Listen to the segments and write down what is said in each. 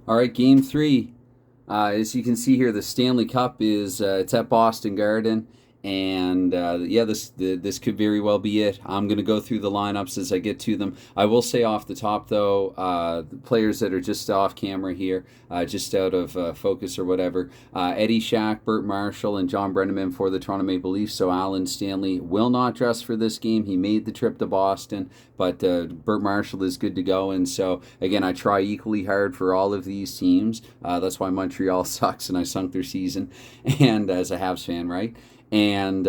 All right, game three. As you can see here, the Stanley Cup is it's at Boston Garden, and yeah, this could very well be it. I'm gonna go through the lineups as I get to them. I will say off the top though, the players that are just off camera here, just out of focus or whatever. Eddie Shack, Burt Marshall, and John Brenneman for the Toronto Maple Leafs. So Alan Stanley will not dress for this game. He made the trip to Boston, but Burt Marshall is good to go. And so again, I try equally hard for all of these teams. That's why Montreal sucks and I sunk their season, and as a Habs fan, right? And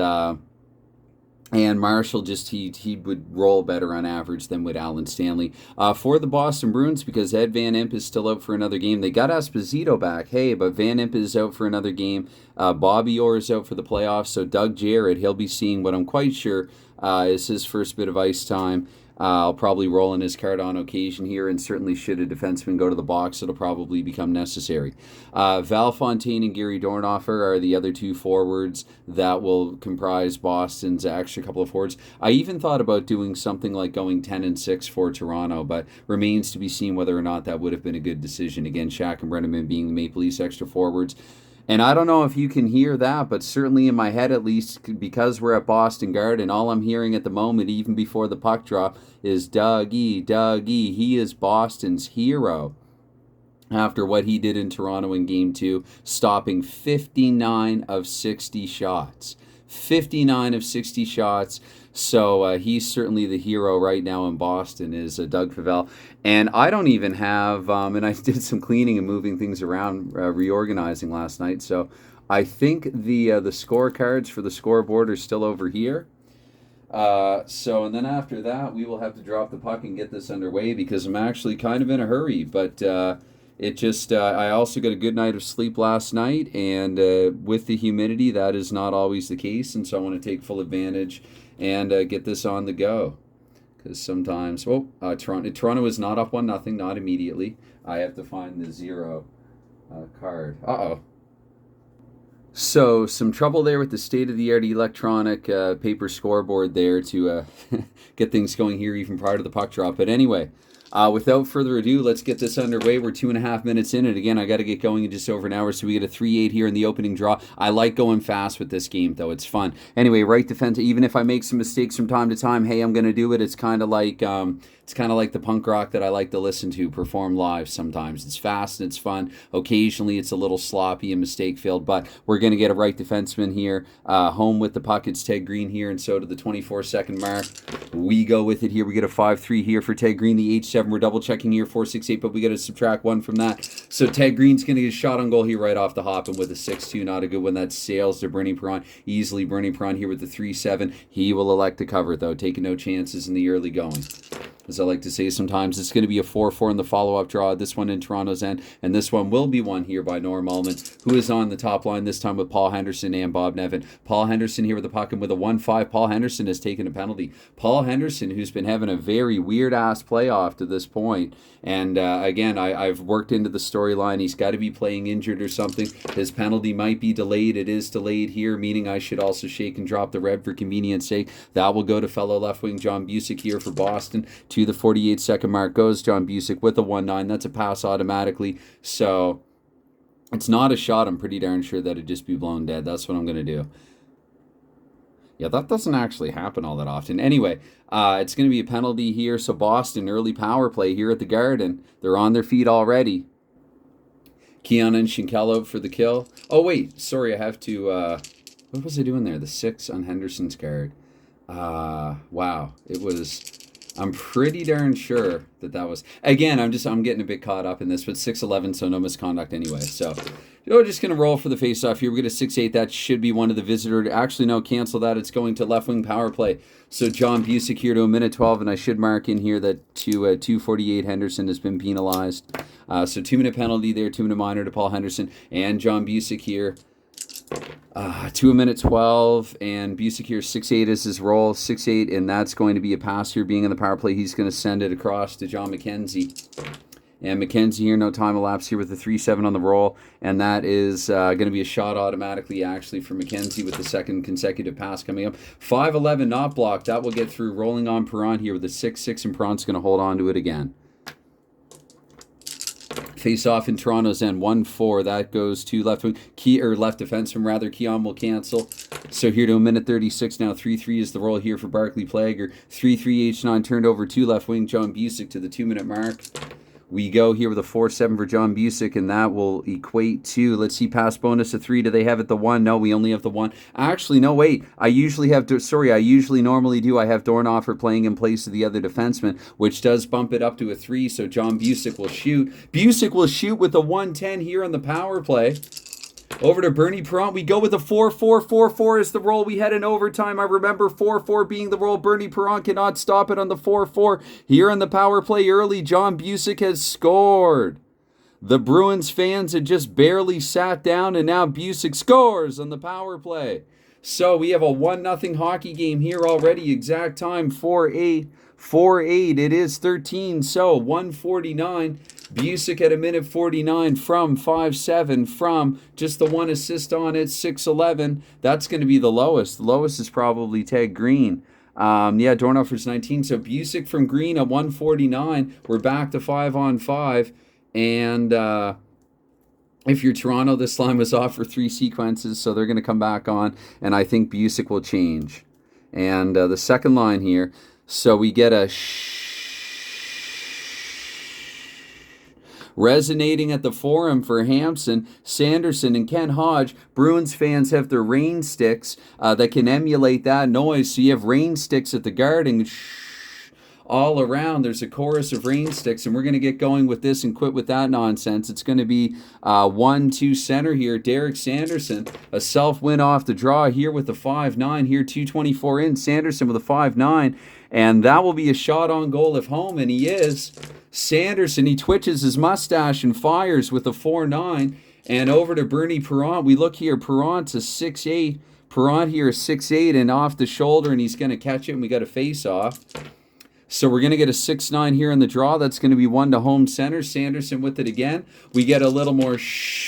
and Marshall just he would roll better on average than would Alan Stanley. For the Boston Bruins, because Ed Van Impe is still out for another game. They got Esposito back, hey, but Van Impe is out for another game. Bobby Orr is out for the playoffs, so Doug Jarrett, he'll be seeing what I'm quite sure is his first bit of ice time. I'll probably roll in his card on occasion here, and certainly should a defenseman go to the box, it'll probably become necessary. Val Fontaine and Gary Dornhofer are the other two forwards that will comprise Boston's extra couple of forwards. I even thought about doing something like going 10-6 for Toronto, but remains to be seen whether or not that would have been a good decision. Again, Shaq and Brenneman being the Maple Leafs extra forwards. And I don't know if you can hear that, but certainly in my head at least, because we're at Boston Garden, all I'm hearing at the moment, even before the puck drop, is Dougie, Dougie. He is Boston's hero after what he did in Toronto in Game 2, stopping 59 of 60 shots. 59 of 60 shots. So he's certainly the hero right now in Boston is Doug Favell. And I don't even have, and I did some cleaning and moving things around, reorganizing last night. So I think the scorecards for the scoreboard are still over here. And then after that, we will have to drop the puck and get this underway because I'm actually kind of in a hurry. But I also got a good night of sleep last night, and with the humidity, that is not always the case. And so I want to take full advantage and get this on the go. Because sometimes, Toronto is not up 1-0, not immediately. I have to find the zero card. Uh-oh. So, some trouble there with the state-of-the-art electronic paper scoreboard there to get things going here even prior to the puck drop. But anyway, without further ado, let's get this underway. We're 2.5 minutes in, and again, I got to get going in just over an hour, so we get a 3-8 here in the opening draw. I like going fast with this game, though. It's fun. Anyway, right defense, even if I make some mistakes from time to time, hey, I'm going to do it. It's kind of like the punk rock that I like to listen to perform live sometimes. It's fast and it's fun. Occasionally, it's a little sloppy and mistake-filled, but we're going to get a right defenseman here. Home with the puck, it's Ted Green here, and so to the 24-second mark, we go with it here. We get a 5-3 here for Ted Green, the H7. We're double-checking here, 4-6-8, but we got to subtract 1 from that. So Ted Green's going to get a shot on goal here right off the hop, and with a 6-2, not a good one. That sails to Bernie Perron. Easily Bernie Perron here with the 3-7. He will elect to cover it, though, taking no chances in the early going. As I like to say sometimes, it's going to be a 4-4 in the follow-up draw. This one in Toronto's end, and this one will be won here by Norm Ullman, who is on the top line this time with Paul Henderson and Bob Nevin. Paul Henderson here with the puck, and with a 1-5, Paul Henderson has taken a penalty. Paul Henderson, who's been having a very weird-ass playoff to this point, and again, I've worked into the storyline. He's got to be playing injured or something. His penalty might be delayed. It is delayed here, meaning I should also shake and drop the red for convenience sake. That will go to fellow left wing John Busick here for Boston. To the 48-second mark goes John Busick with a 1-9. That's a pass automatically. So it's not a shot. I'm pretty darn sure that it'd just be blown dead. That's what I'm going to do. Yeah, that doesn't actually happen all that often. Anyway, it's going to be a penalty here. So Boston, early power play here at the Garden. They're on their feet already. Keon and Shinkello for the kill. Oh, wait. Sorry, I have to... what was I doing there? The 6 on Henderson's card. Wow. It was... I'm pretty darn sure that was... Again, I'm getting a bit caught up in this, but 6-11, so no misconduct anyway. So, we're just going to roll for the face-off here. We get a 6-8. That should be one of the visitor... Actually, no, cancel that. It's going to left-wing power play. So, John Busick here to a minute 12, and I should mark in here that to 2:48, Henderson has been penalized. So, 2-minute penalty there, 2-minute minor to Paul Henderson, and John Busick here. 2-minute 12, and Busick here, 6-8 is his roll, 6-8, and that's going to be a pass here being in the power play. He's going to send it across to John McKenzie. And McKenzie here, no time elapsed here with the 3-7 on the roll, and that is going to be a shot automatically, actually, for McKenzie with the second consecutive pass coming up. 5-11, not blocked. That will get through, rolling on Perron here with the 6-6, and Perron's going to hold on to it again. Face off in Toronto's end, 1-4. That goes to left wing, left defenseman rather. Keon will cancel. So here to a minute 36 now. 3-3 is the roll here for Barclay Plager. 3-3 H9 turned over to left wing John Busick to the 2-minute mark. We go here with a 4-7 for John Busick, and that will equate to, let's see, pass bonus of 3. Do they have it the 1? No, we only have the 1. Actually, no, wait. I usually normally do. I have Dornhofer playing in place of the other defenseman, which does bump it up to a 3, so John Busick will shoot. Busick will shoot with the 110 here on the power play. Over to Bernie Perrant. We go with a 4-4-4-4 is the roll. We had an overtime. I remember 4-4 being the roll. Bernie Perrant cannot stop it on the 4-4. Here on the power play early, John Busick has scored. The Bruins fans had just barely sat down, and now Busick scores on the power play. So we have a 1-0 hockey game here already. Exact time, 4-8. 4-8. It is 13, so 149. Busick at a minute 49 from 5-7 from just the 1 assist on it, 6-11. That's going to be the lowest. The lowest is probably Ted Green. Dornhofer's 19. So Busick from Green at 149. We're back to 5-on-5. And if you're Toronto, this line was off for 3 sequences, so they're going to come back on. And I think Busick will change. And the second line here. So we get a resonating at the forum for Hampson, Sanderson, and Ken Hodge. Bruins fans have their rain sticks that can emulate that noise. So you have rain sticks at the Garden all around. There's a chorus of rain sticks, and we're going to get going with this and quit with that nonsense. It's going to be 1-2 center here. Derek Sanderson, a self-win off the draw here with the 5-9 here, 224 in. Sanderson with a 5-9, and that will be a shot on goal if home, and he is. Sanderson, he twitches his mustache and fires with a 4-9. And over to Bernie Perrant. We look here. Perrant's a 6'8". Perrant here is 6'8" and off the shoulder, and he's going to catch it, and we got a face-off. So we're going to get a 6-9 here in the draw. That's going to be 1 to home center. Sanderson with it again. We get a little more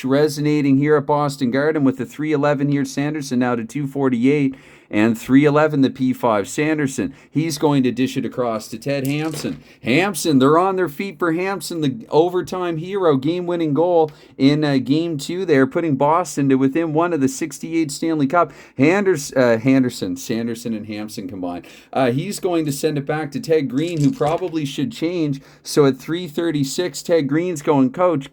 resonating here at Boston Garden with the 3-11 here. Sanderson now to 248. And 3-11 the P5. Sanderson, he's going to dish it across to Ted Hampson. Hampson, they're on their feet for Hampson, the overtime hero, game-winning goal in Game 2 there, putting Boston to within 1 of the 68 Stanley Cup. Sanderson and Hampson combined. He's going to send it back to Ted Green, who probably should change. So at 3:36, Ted Green's going, Coach,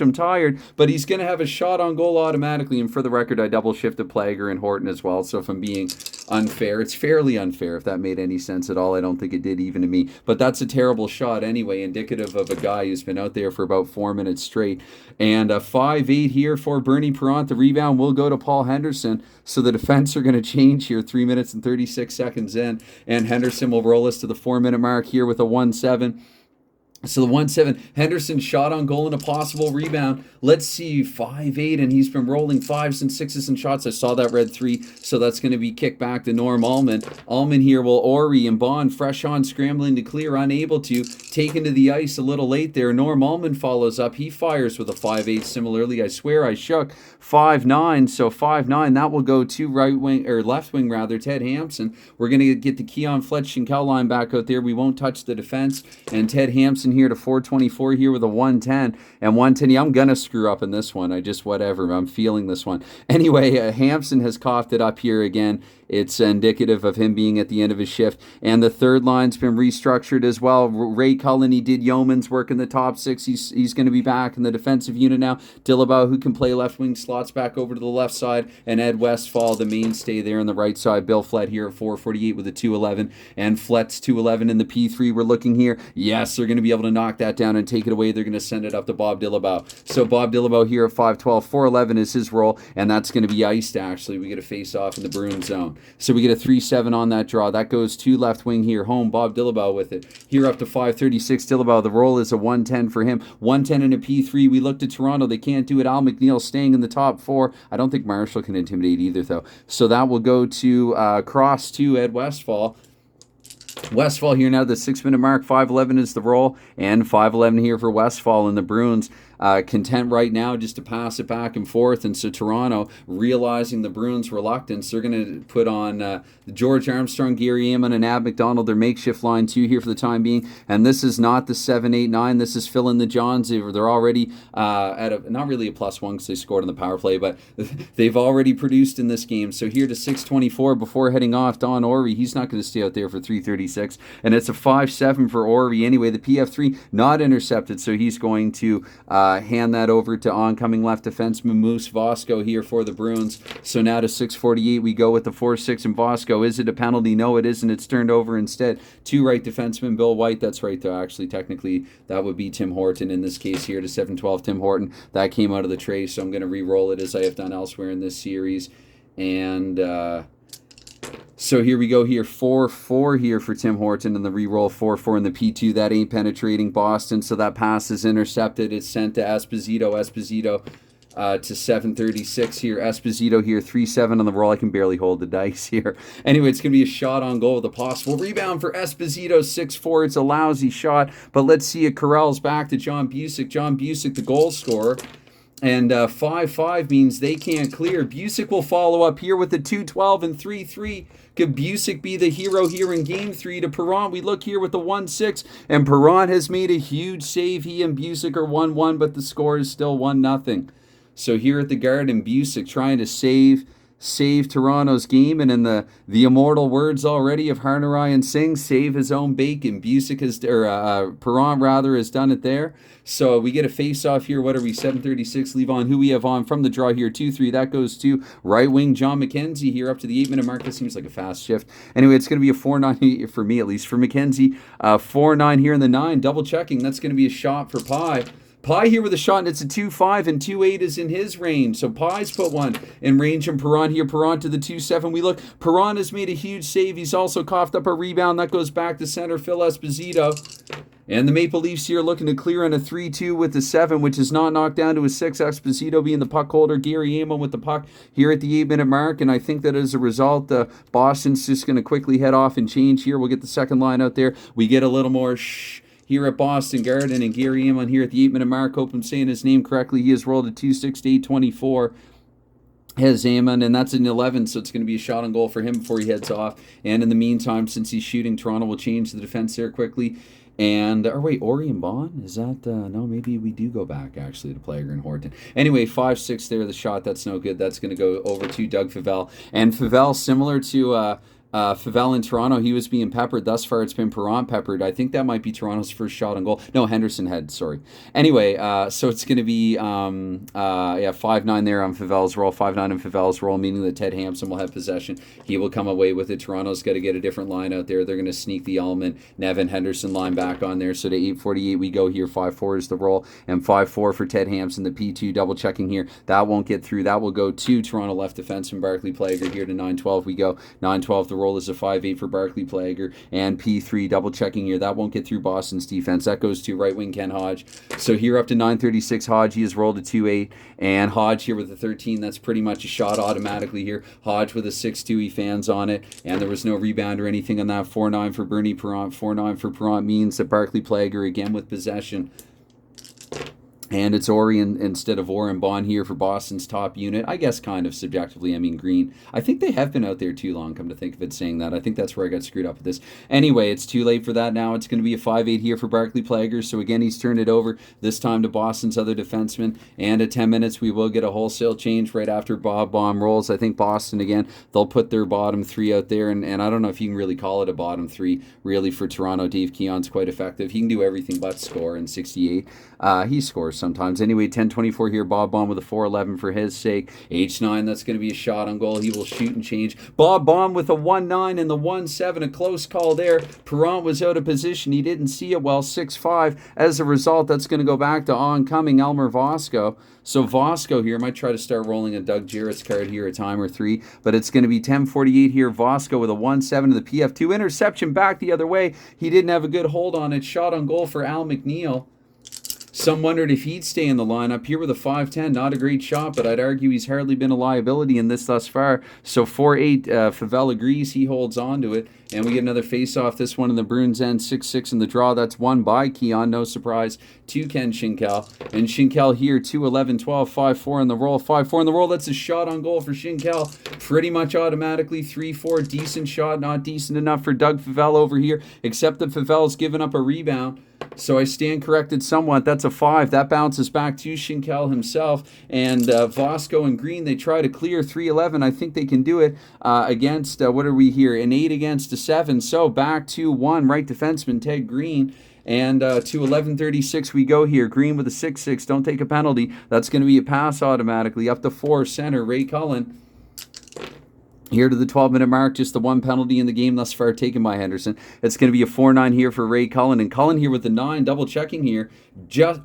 I'm tired. But he's going to have a shot on goal automatically. And for the record, I double-shifted Plager and Horton as well. So if I'm being unfair, it's fairly unfair, if that made any sense at all. I don't think it did, even to me. But that's a terrible shot anyway, indicative of a guy who's been out there for about 4 minutes straight. And a 5-8 here for Bernie Perrant. The rebound will go to Paul Henderson. So the defense are going to change here 3 minutes and 36 seconds in. And Henderson will roll us to the 4-minute mark here with a 1-7. So the 1-7, Henderson shot on goal and a possible rebound. Let's see, 5-8, and he's been rolling 5s and 6s and shots. I saw that red 3, so that's going to be kicked back to Norm Allman. Allman here will Ori and Bond, fresh on, scrambling to clear, unable to. Taken to the ice a little late there. Norm Allman follows up. He fires with a 5-8 similarly. I swear I shook. 5-9, so 5-9, that will go to left wing, Ted Hampson. We're going to get the Keon Fletch and Cal line back out there. We won't touch the defense, and Ted Hampson here to 424 here with a 110. And 110, yeah, I'm going to screw up in this one. I'm feeling this one. Anyway, Hampson has coughed it up here again. It's indicative of him being at the end of his shift. And the third line's been restructured as well. Ray Cullen, he did yeoman's work in the top 6. He's going to be back in the defensive unit now. Dillabaugh, who can play left wing, slots back over to the left side. And Ed Westfall, the mainstay there on the right side. Bill Flett here at 448 with a 211. And Flett's 211 in the P3. We're looking here. Yes, they're going to be able to knock that down and take it away. They're going to send it up to Bob Dillabaugh. So Bob Dillabaugh here at 512. 411 is his roll. And that's going to be iced, actually. We get a face-off in the Bruins zone. So we get a 3-7 on that draw. That goes to left wing here. Home, Bob Dillabaugh with it. Here up to 536, Dillabaugh. The roll is a 110 for him. 110 in a P3. We looked at Toronto. They can't do it. Al McNeil staying in the top 4. I don't think Marshall can intimidate either, though. So that will go to cross to Ed Westfall. Westfall here now, the 6-minute mark, 5:11 is the roll, and 5:11 here for Westfall and the Bruins. Content right now just to pass it back and forth, and so Toronto, realizing the Bruins' reluctance, they're going to put on George Armstrong, Gary Amon, and Ab McDonald, their makeshift line 2 here for the time being, and this is not the 7-8-9, this is Phil and the Johns. They're already at a, not really a +1 because they scored on the power play, but they've already produced in this game. So here to 6:24 before heading off, Don Orvey, he's not going to stay out there for 3:36, and it's a 5-7 for Orvey. Anyway, the PF3 not intercepted, so he's going to hand that over to oncoming left defenseman Moose Vosco here for the Bruins. So now to 6:48, we go with the 4-6 and Vosco. Is it a penalty? No, it isn't. It's turned over instead to right defenseman Bill White. That's right, though. Actually, technically, that would be Tim Horton in this case here to 7-12. Tim Horton. That came out of the tray, so I'm going to re-roll it as I have done elsewhere in this series. And so here we go here, 4-4 here for Tim Horton, and the re-roll 4-4 in the P2. That ain't penetrating Boston, so that pass is intercepted. It's sent to Esposito. Esposito to 7:36 here. Esposito here, 3-7 on the roll. I can barely hold the dice here. Anyway, it's going to be a shot on goal with a possible rebound for Esposito, 6-4. It's a lousy shot, but let's see it corrals back to John Busick. John Busick, the goal scorer. And 5-5 means they can't clear. Busick will follow up here with the 2-12 and 3-3. Could Busick be the hero here in Game 3 to Perron? We look here with the 1-6, and Perron has made a huge save. He and Busick are 1-1, but the score is still 1-0. So here at the Garden, Busick trying to save Toronto's game, and in the immortal words already of Harnarayan Singh, save his own bacon. Busick has, or Perron rather, has done it there. So we get a face-off here. What are we, 7:36? Leave on who we have on from the draw here, 2-3. That goes to right wing John McKenzie here up to the 8-minute mark. This seems like a fast shift. Anyway, it's going to be a 4-9 for me, at least for McKenzie. 4-9 here in the 9. Double checking. That's going to be a shot for Pye. Pye here with a shot, and it's a 2-5, and 2-8 is in his range. So Pye's put one in range, and Perron here. Perron to the 2-7. We look, Perron has made a huge save. He's also coughed up a rebound. That goes back to center Phil Esposito. And the Maple Leafs here looking to clear on a 3-2 with the 7, which is not knocked down to a 6. Esposito being the puck holder. Gary Amon with the puck here at the 8-minute mark. And I think that as a result, Boston's just going to quickly head off and change here. We'll get the second line out there. We get a little more here at Boston Garden, and Gary Amon here at the 8-minute mark. Hope I'm saying his name correctly. He has rolled a 2-6-8-24. Has Amon, and that's an 11, so it's going to be a shot on goal for him before he heads off. And in the meantime, since he's shooting, Toronto will change the defense there quickly. And, or wait, Ori and Bond? Is that, no, maybe we do go back, actually, to Plager and Horton. Anyway, 5-6 there, the shot, that's no good. That's going to go over to Doug Favell. And Favell, similar to Favell in Toronto, he was being peppered. Thus far, it's been Perron peppered. I think that might be Toronto's first shot on goal. No, Henderson had, sorry. Anyway, so it's going to be 5-9 there on Favell's roll, 5-9 on Favell's roll, meaning that Ted Hampson will have possession. He will come away with it. Toronto's got to get a different line out there. They're going to sneak the Ullman, Nevin, Henderson line back on there. So to 8:48 we go here. 5-4 is the roll, and 5-4 for Ted Hampson. The P2 double checking here. That won't get through. That will go to Toronto left defenseman Barclay Plager here to 9-12 we go. 9-12 the roll is a 5-8 for Barclay Plager, and P3 double checking here. That won't get through Boston's defense. That goes to right wing Ken Hodge. So here up to 9:36, Hodge, he has rolled a 2-8, and Hodge here with a 13. That's pretty much a shot automatically here. Hodge with a 6-2, he fans on it, and there was no rebound or anything on that. 4-9 for Bernie Perron. 4-9 for Perron means that Barclay Plager again with possession. And it's Ori instead of Orr and Bond here for Boston's top unit. I guess kind of subjectively, I mean Green. I think they have been out there too long, come to think of it, saying that. I think that's where I got screwed up with this. Anyway, it's too late for that now. It's going to be a 5-8 here for Barclay Plager. So again, he's turned it over, this time to Boston's other defenseman. And at 10 minutes, we will get a wholesale change right after Bob Baum rolls. I think Boston, again, they'll put their bottom 3 out there. And I don't know if you can really call it a bottom 3, really, for Toronto. Dave Keon's quite effective. He can do everything but score in 68. He scores sometimes. Anyway, 10-24 here. Bob Baum with a 4-11 for his sake. H9, that's going to be a shot on goal. He will shoot and change. Bob Baum with a 1-9 and the 1-7. A close call there. Perron was out of position. He didn't see it well. 6-5. As a result, that's going to go back to oncoming Elmer Vosco. So Vosco here might try to start rolling a Doug Jarrett's card here, a time or 3. But it's going to be 10-48 here. Vosco with a 1-7 to the PF2. Interception back the other way. He didn't have a good hold on it. Shot on goal for Al McNeil. Some wondered if he'd stay in the lineup. Here with a 5'10", not a great shot, but I'd argue he's hardly been a liability in this thus far. So 4'8", Favell agrees. He holds on to it. And we get another face-off, this one in the Bruins end, 6-6 in the draw. That's won by Keon, no surprise, to Ken Schinkel. And Schinkel here, 2-11-12, 5-4 in the roll. 5-4 in the roll, that's a shot on goal for Schinkel. Pretty much automatically, 3-4, decent shot, not decent enough for Doug Favell over here, except that Favell's given up a rebound. So I stand corrected somewhat. That's a 5. That bounces back to Schinkel himself. And Vosco and Green, they try to clear 3-11. I think they can do it against, what are we here? An 8 against a 7. So back to 1 right defenseman, Ted Green. And to 11:36 we go here. Green with a 6-6. Don't take a penalty. That's going to be a pass automatically. Up to 4, center, Ray Cullen. Here to the 12-minute mark, just the 1 penalty in the game thus far taken by Henderson. It's going to be a 4-9 here for Ray Cullen. And Cullen here with the 9, double-checking here. Just,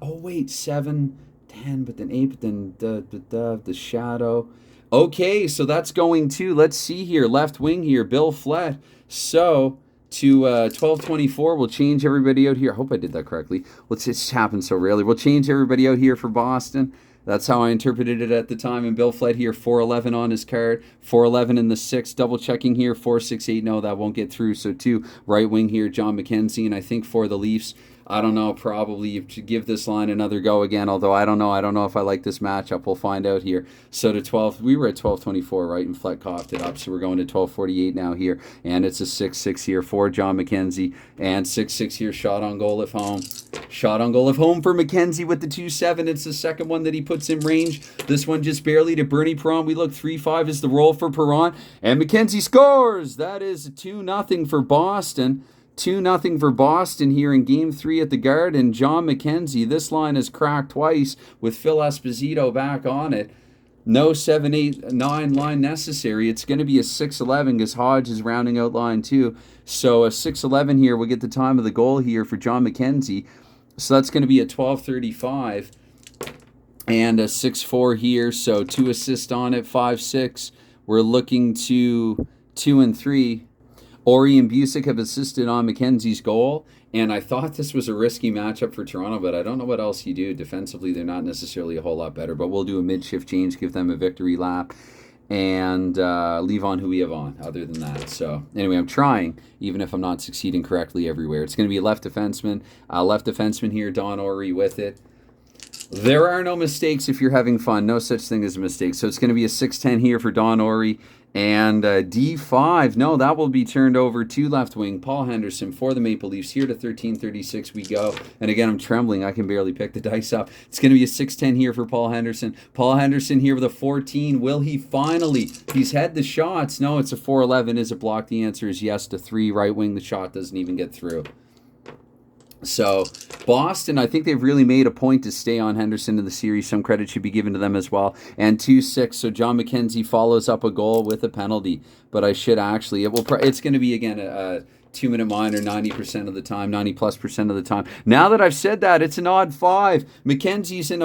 7, 10, but then 8, but then the shadow. Okay, so that's going to, let's see here, left wing here, Bill Flett. So to 12:24, we'll change everybody out here. I hope I did that correctly. It just happens so rarely. We'll change everybody out here for Boston. That's how I interpreted it at the time. And Bill Flett here, 4-11 on his card. 4-11 in the 6. Double checking here, 4-6-8. No, that won't get through. So 2 right wing here, John McKenzie. And I think for the Leafs, I don't know, probably you should give this line another go again. Although I don't know. I don't know if I like this matchup. We'll find out here. So to 12, we were at 12:24, right? And Flett coughed it up. So we're going to 12:48 now here. And it's a 6-6 here for John McKenzie. And 6-6 here, shot on goal if home. Shot on goal if home for McKenzie with the 2-7. It's the second one that he puts in range. This one just barely to Bernie Perron. We look 3-5 is the roll for Perron. And McKenzie scores! That is 2-0 for Boston. 2-0 for Boston here in Game 3 at the Garden. John McKenzie, this line is cracked twice with Phil Esposito back on it. No 7-8-9 line necessary. It's going to be a 6-11 because Hodge is rounding out line 2. So a 6-11 here. We'll get the time of the goal here for John McKenzie. So that's going to be a 12:35. And a 6-4 here. So 2 assists on it, 5-6. We're looking to 2 and 3. Ori and Busick have assisted on McKenzie's goal, and I thought this was a risky matchup for Toronto, but I don't know what else you do. Defensively, they're not necessarily a whole lot better, but we'll do a mid-shift change, give them a victory lap, and leave on who we have on other than that. So anyway, I'm trying, even if I'm not succeeding correctly everywhere. It's going to be a left defenseman here, Don Ori with it. There are no mistakes if you're having fun. No such thing as a mistake. So it's going to be a 6-10 here for Don Ori. And D5, no, that will be turned over to left wing. Paul Henderson for the Maple Leafs. Here to 13:36 we go. And again, I'm trembling. I can barely pick the dice up. It's going to be a 6-10 here for Paul Henderson. Paul Henderson here with a 14. Will he finally? He's had the shots. No, it's a 4-11. Is it blocked? The answer is yes to 3. Right wing, the shot doesn't even get through. So Boston, I think they've really made a point to stay on Henderson in the series. Some credit should be given to them as well. And 2-6, so John McKenzie follows up a goal with a penalty. But I should actually, it's going to be, again, a 2-minute minor 90% of the time, 90+% of the time. Now that I've said that, it's an odd 5. McKenzie's in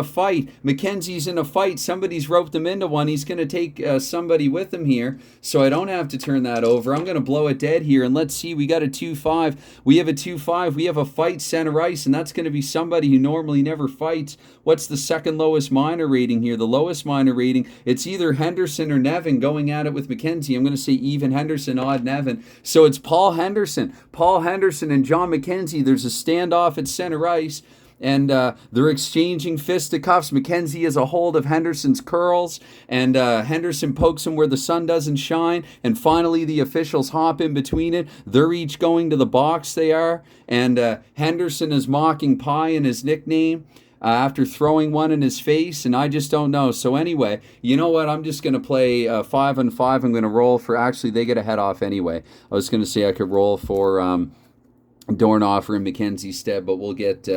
a fight. Somebody's roped him into one. He's going to take somebody with him here, so I don't have to turn that over. I'm going to blow it dead here, and let's see. We got a 2-5. We have a 2-5. We have a fight center ice, and that's going to be somebody who normally never fights. What's the second lowest minor rating here? The lowest minor rating, it's either Henderson or Nevin going at it with McKenzie. I'm going to say even Henderson, odd Nevin. So it's Paul Henderson and John McKenzie. There's a standoff at center ice, and they're exchanging fisticuffs. McKenzie has a hold of Henderson's curls, and Henderson pokes him where the sun doesn't shine, and finally the officials hop in between it. They're each going to the box, they are, and Henderson is mocking Pie in his nickname after throwing one in his face, and I just don't know. So anyway, you know what? I'm just going to play 5-on-5. I'm going to roll for, actually, they get a head off anyway. I was going to say I could roll for Dornhofer and McKenzie stead, but we'll get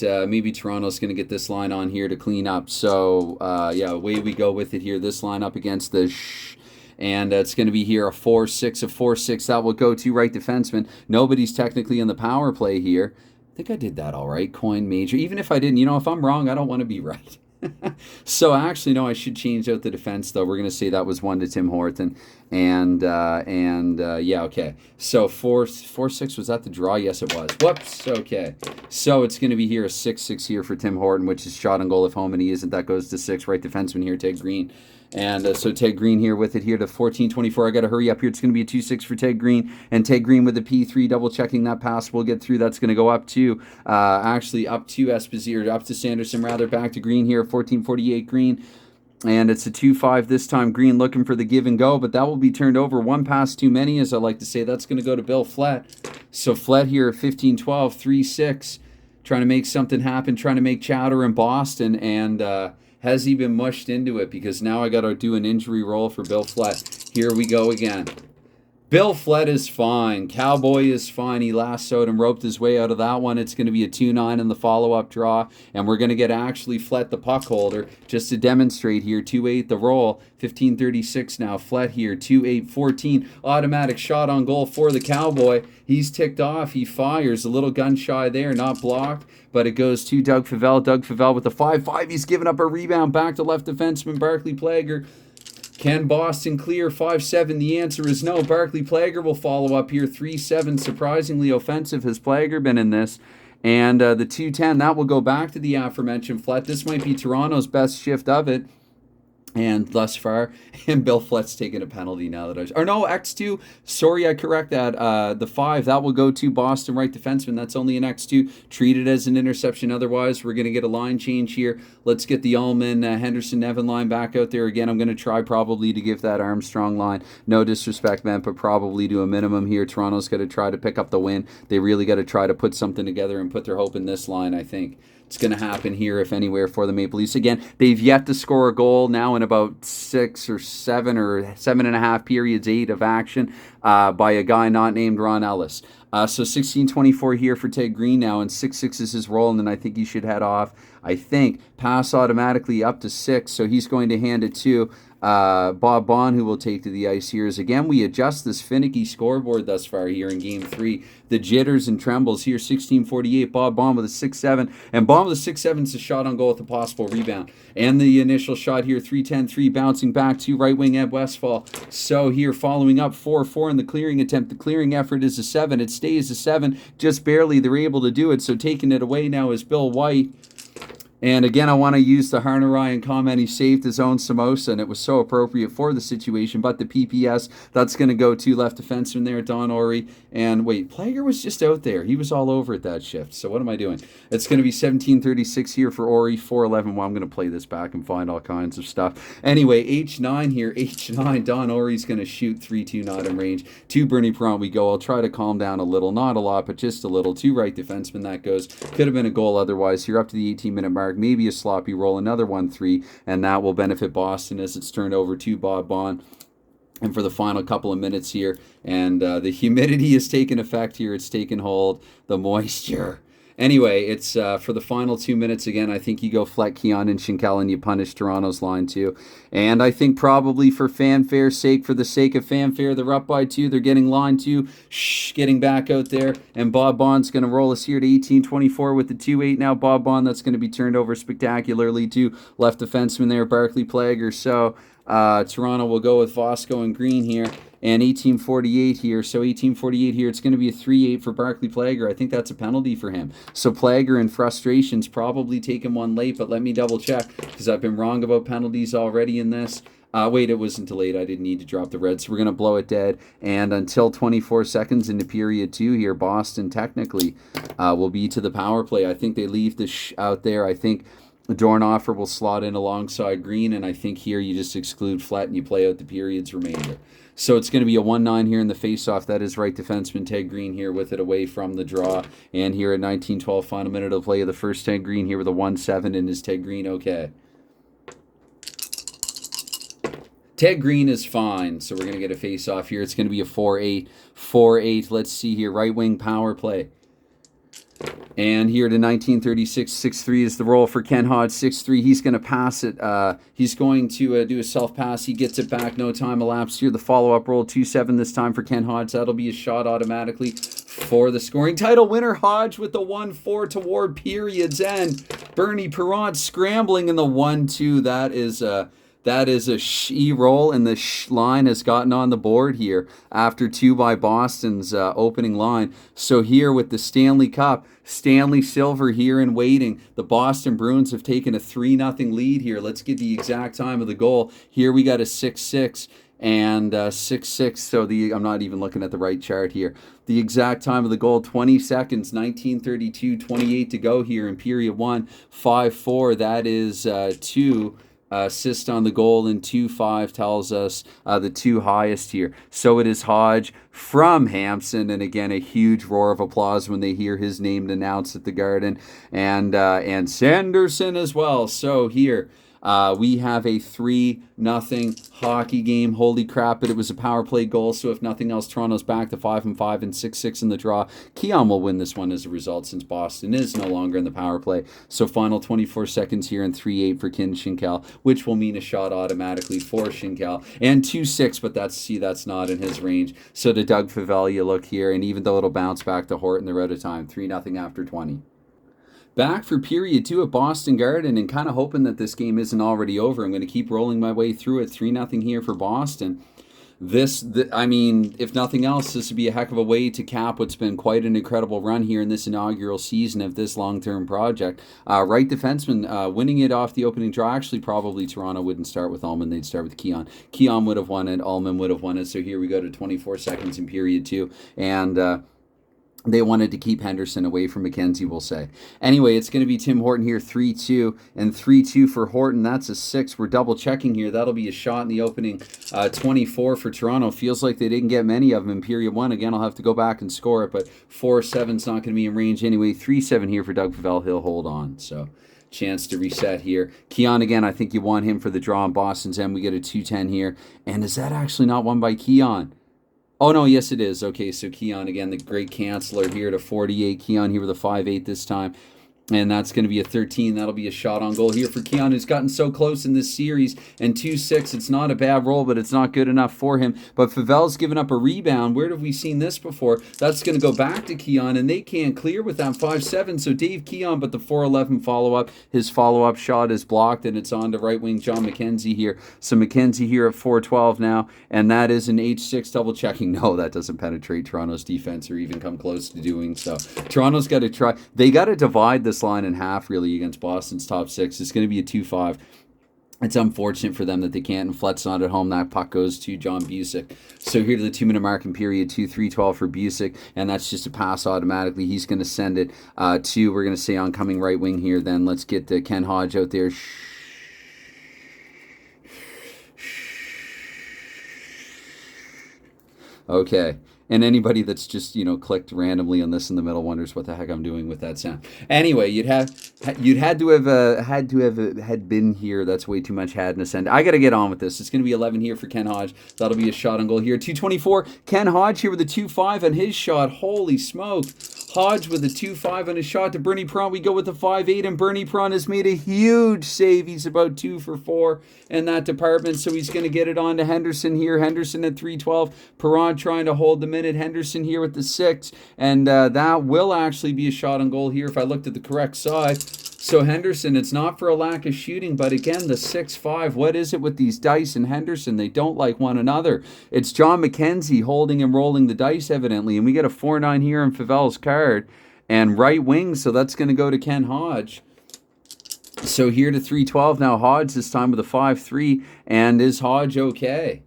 maybe Toronto's going to get this line on here to clean up. So, yeah, away we go with it here. This line up against the and it's going to be here a 4-6. That will go to right defenseman. Nobody's technically in the power play here. I think I did that all right. Coin major. Even if I didn't, if I'm wrong, I don't want to be right. So actually, no, I should change out the defense though. We're gonna say that was 1 to Tim Horton, and yeah, okay. So 4-6 was that the draw? Yes, it was. Whoops. Okay. So it's gonna be here a 6-6 here for Tim Horton, which is shot on goal if home, and he isn't. That goes to 6. Right defenseman here, Ted Green. And so Ted Green here with it here to 14-24. I got to hurry up here. It's going to be a 2-6 for Ted Green. And Ted Green with the P3, double checking that pass. We'll get through. That's going to go up to, actually up to Esposito, up to Sanderson, rather. Back to Green here, 14-48 Green. And it's a 2-5 this time. Green looking for the give and go, but that will be turned over. One pass too many, as I like to say. That's going to go to Bill Flett. So Flett here at 15-12, 3-6. Trying to make something happen, trying to make chowder in Boston. And, has he been mushed into it? Because now I got to do an injury roll for Bill Flett. Here we go again. Bill Flett is fine. Cowboy is fine. He lassoed and roped his way out of that one. It's going to be a 2-9 in the follow-up draw. And we're going to get actually Flett the puck holder just to demonstrate here. 2-8 the roll. 15-36 now. Flett here. 2-8-14. Automatic shot on goal for the Cowboy. He's ticked off. He fires. A little gun shy there. Not blocked. But it goes to Doug Favell. Doug Favell with the 5-5. He's given up a rebound back to left defenseman Barclay Plager. Can Boston clear 5-7? The answer is no. Barclay Plager will follow up here. 3-7, surprisingly offensive. Has Plager been in this? And the 2-10, that will go back to the aforementioned Flett. This might be Toronto's best shift of it. And thus far, and Bill Flett's taking a penalty now that or no, X2. Sorry, I correct that. The 5, that will go to Boston right defenseman. That's only an X2. Treat it as an interception. Otherwise, we're going to get a line change here. Let's get the Ullman, Henderson, Nevin line back out there again. I'm going to try probably to give that Armstrong line. No disrespect, man, but probably to a minimum here. Toronto's got to try to pick up the win. They really got to try to put something together and put their hope in this line, I think. It's going to happen here, if anywhere, for the Maple Leafs. Again, they've yet to score a goal now in about 6 or 7 or 7.5 periods, 8 of action by a guy not named Ron Ellis. So 16-24 here for Ted Green now, and 6-6 is his roll, and then I think he should head off. I think pass automatically up to 6, so he's going to hand it to Bob Bond, who will take to the ice here. As again, we adjust this finicky scoreboard thus far here in Game 3. The jitters and trembles here. 16-48, Bob Bond with a 6-7. And Bond with a 6-7 is a shot on goal with a possible rebound. And the initial shot here, 3-10-3, bouncing back to right wing Ed Westfall. So here, following up 4-4 in the clearing attempt. The clearing effort is a 7. It stays a 7. Just barely they're able to do it. So taking it away now is Bill White. And again, I want to use the Harner Ryan comment. He saved his own samosa, and it was so appropriate for the situation. But the PPS, that's going to go to left defenseman there, Don Ori. And wait, Plager was just out there. He was all over at that shift. So what am I doing? It's going to be 17-36 here for Ori, 4-11. Well, I'm going to play this back and find all kinds of stuff. Anyway, H9 here, H9. Don Ori's going to shoot 3-2 not in range. To Bernie Perron we go. I'll try to calm down a little. Not a lot, but just a little. To right defenseman that goes. Could have been a goal otherwise. Here up to the 18-minute mark. Maybe a sloppy roll, another 1-3, and that will benefit Boston as it's turned over to Bob Bond. And for the final couple of minutes here, and the humidity has taken effect here. It's taken hold. The moisture. Anyway, it's for the final 2 minutes again. I think you go Fleck, Keon, and Schinkel, and you punish Toronto's line too. And I think probably for fanfare's sake, for the sake of fanfare, they're up by 2. They're getting line 2. Getting back out there. And Bob Bond's going to roll us here to 18-24 with the 2-8 now. Bob Bond, that's going to be turned over spectacularly to left defenseman there, Barclay Plager. So Toronto will go with Vosco and Green here. And 18-48 here. So 18-48 here. It's going to be a 3-8 for Barclay Plager. I think that's a penalty for him. So Plager in frustration's probably taken one late, but let me double check because I've been wrong about penalties already in this. Wait, it wasn't late. I didn't need to drop the red. So we're going to blow it dead. And until 24 seconds into period 2 here, Boston technically will be to the power play. I think they leave the out there. I think Dornhofer will slot in alongside Green, and I think here you just exclude Flett and you play out the period's remainder. So it's going to be a 1-9 here in the faceoff. That is right defenseman Ted Green here with it away from the draw. And here at 19-12, final minute of play of the first Ted Green here with a 1-7, and is Ted Green okay? Ted Green is fine, so we're going to get a face-off here. It's going to be a 4-8. 4-8, let's see here, right wing power play. And here to 1936, 6-3 is the roll for Ken Hodge. 6-3, he's going to pass it. He's going to do a self-pass. He gets it back. No time elapsed here. The follow-up roll, 2-7 this time for Ken Hodge. That'll be a shot automatically for the scoring title winner. Hodge with the 1-4 toward period's end. Bernie Perrant scrambling in the 1-2. That is a roll, and the line has gotten on the board here after 2 by Boston's opening line. So here with the Stanley Cup, Stanley Silver here in waiting. The Boston Bruins have taken a 3-0 lead here. Let's get the exact time of the goal. Here we got a 6-6 and 6-6. So I'm not even looking at the right chart here. The exact time of the goal, 20 seconds, 19:32, 28 to go here in period 1, 5-4. That is 2. Assist on the goal, and 2-5 tells us the 2 highest here. So it is Hodge from Hampson, and again a huge roar of applause when they hear his name announced at the Garden, and Sanderson as well. So here we have a 3-0 hockey game. Holy crap, but it was a power play goal, so if nothing else, Toronto's back to 5-5 and 6-6 in the draw. Keon will win this one as a result, since Boston is no longer in the power play. So final 24 seconds here, and 3-8 for Kin Schinkel, which will mean a shot automatically for Schinkel, and 2-6, but that's not in his range. So to Doug Favell, you look here, and even though it'll bounce back to Horton, they're out of time. 3-0 after 20. Back for period 2 at Boston Garden, and kind of hoping that this game isn't already over. I'm going to keep rolling my way through it. 3-0 here for Boston. I mean, if nothing else, this would be a heck of a way to cap what's been quite an incredible run here in this inaugural season of this long-term project. Right defenseman winning it off the opening draw. Actually, probably Toronto wouldn't start with Ullman. They'd start with Keon. Keon would have won it. Ullman would have won it. So here we go to 24 seconds in period 2. And they wanted to keep Henderson away from McKenzie, we'll say. Anyway, it's going to be Tim Horton here, 3-2, and 3-2 for Horton. That's a 6. We're double checking here. That'll be a shot in the opening 24 for Toronto. Feels like they didn't get many of them in period 1. Again, I'll have to go back and score it, but 4-7's not going to be in range anyway. 3-7 here for Doug Favell. He'll hold on, so chance to reset here. Keon, again, I think you want him for the draw on Boston's end. We get a 2-10 here, and is that actually not won by Keon? Oh, no, yes, it is. Okay, so Keon, again, the great canceller here to 48. Keon here with a 5-8 this time. And that's going to be a 13. That'll be a shot on goal here for Keon, who's gotten so close in this series. And 2-6, it's not a bad roll, but it's not good enough for him. But Favell's given up a rebound. Where have we seen this before? That's going to go back to Keon, and they can't clear with that 5-7. So Dave Keon, but the 4-11 follow-up. His follow-up shot is blocked, and it's on to right wing John McKenzie here. So McKenzie here at 4-12 now, and that is an H6 double-checking. No, that doesn't penetrate Toronto's defense or even come close to doing so. Toronto's got to try. They got to divide this line in half, really, against Boston's top 6. It's going to be a 2-5. It's unfortunate for them that they can't, and Flett's not at home. That puck goes to John Busick. So here to the 2-minute mark in period 2, 3-12 for Busick, and that's just a pass automatically. He's going to send it to, we're going to say, oncoming right wing here. Then let's get Ken Hodge out there. Okay. And anybody that's just, clicked randomly on this in the middle wonders what the heck I'm doing with that sound. Anyway, you'd had to have been here. That's way too much hadness. And I got to get on with this. It's going to be 11 here for Ken Hodge. That'll be a shot on goal here. 224. Ken Hodge here with a 2-5 on his shot. Holy smoke. Hodge with a 2-5 on his shot to Bernie Perrant. We go with the 5-8, and Bernie Perrant has made a huge save. He's about 2 for 4 in that department, so he's going to get it on to Henderson here. Henderson at 3-12. Perrant trying to hold the minute. Henderson here with the 6, and that will actually be a shot on goal here if I looked at the correct side. So Henderson, it's not for a lack of shooting, but again, the 6-5, what is it with these dice and Henderson? They don't like one another. It's John McKenzie holding and rolling the dice, evidently, and we get a 4-9 here in Favell's card, and right wing, so that's going to go to Ken Hodge. So here to 3-12 now, Hodge this time with a 5-3, and is Hodge okay?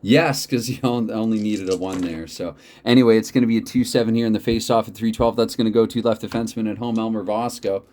Yes, because he only needed a 1 there. So anyway, it's going to be a 2-7 here in the face-off at 3-12. That's going to go to left defenseman at home, Elmer Vosco.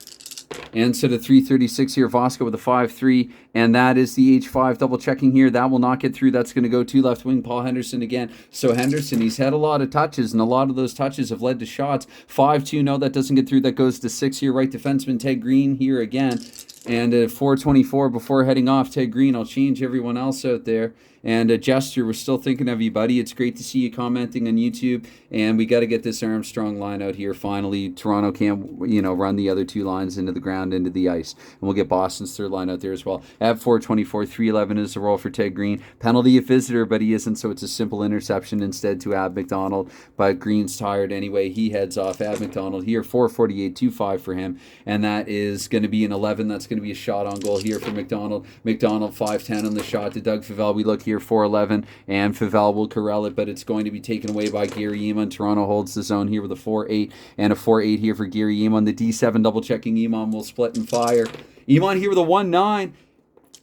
And so to 336 here, Vosco with a 5-3. And that is the H5 double-checking here. That will not get through. That's going to go to left wing, Paul Henderson again. So Henderson, he's had a lot of touches, and a lot of those touches have led to shots. 5-2, no, that doesn't get through. That goes to 6 here, right defenseman, Ted Green here again. And at 4:24 before heading off, Ted Green, I'll change everyone else out there. And Jester, we're still thinking of you, buddy. It's great to see you commenting on YouTube. And we got to get this Armstrong line out here finally. Toronto can't, run the other two lines into the ground, into the ice. And we'll get Boston's third line out there as well. At 424, 311 is the roll for Ted Green. Penalty if visitor, but he isn't, so it's a simple interception instead to Ab McDonald. But Green's tired anyway. He heads off. Ab McDonald here, 448, 2-5 for him. And that is going to be an 11. That's going to be a shot on goal here for McDonald. McDonald 5-10 on the shot to Doug Favell. We look here, 4-11, and Favell will corral it, but it's going to be taken away by Gary Eamon. Toronto holds the zone here with a 4-8 and a 4-8 here for Gary Eamon. The D7 double checking. Eamon will split and fire. Eamon here with a 1-9.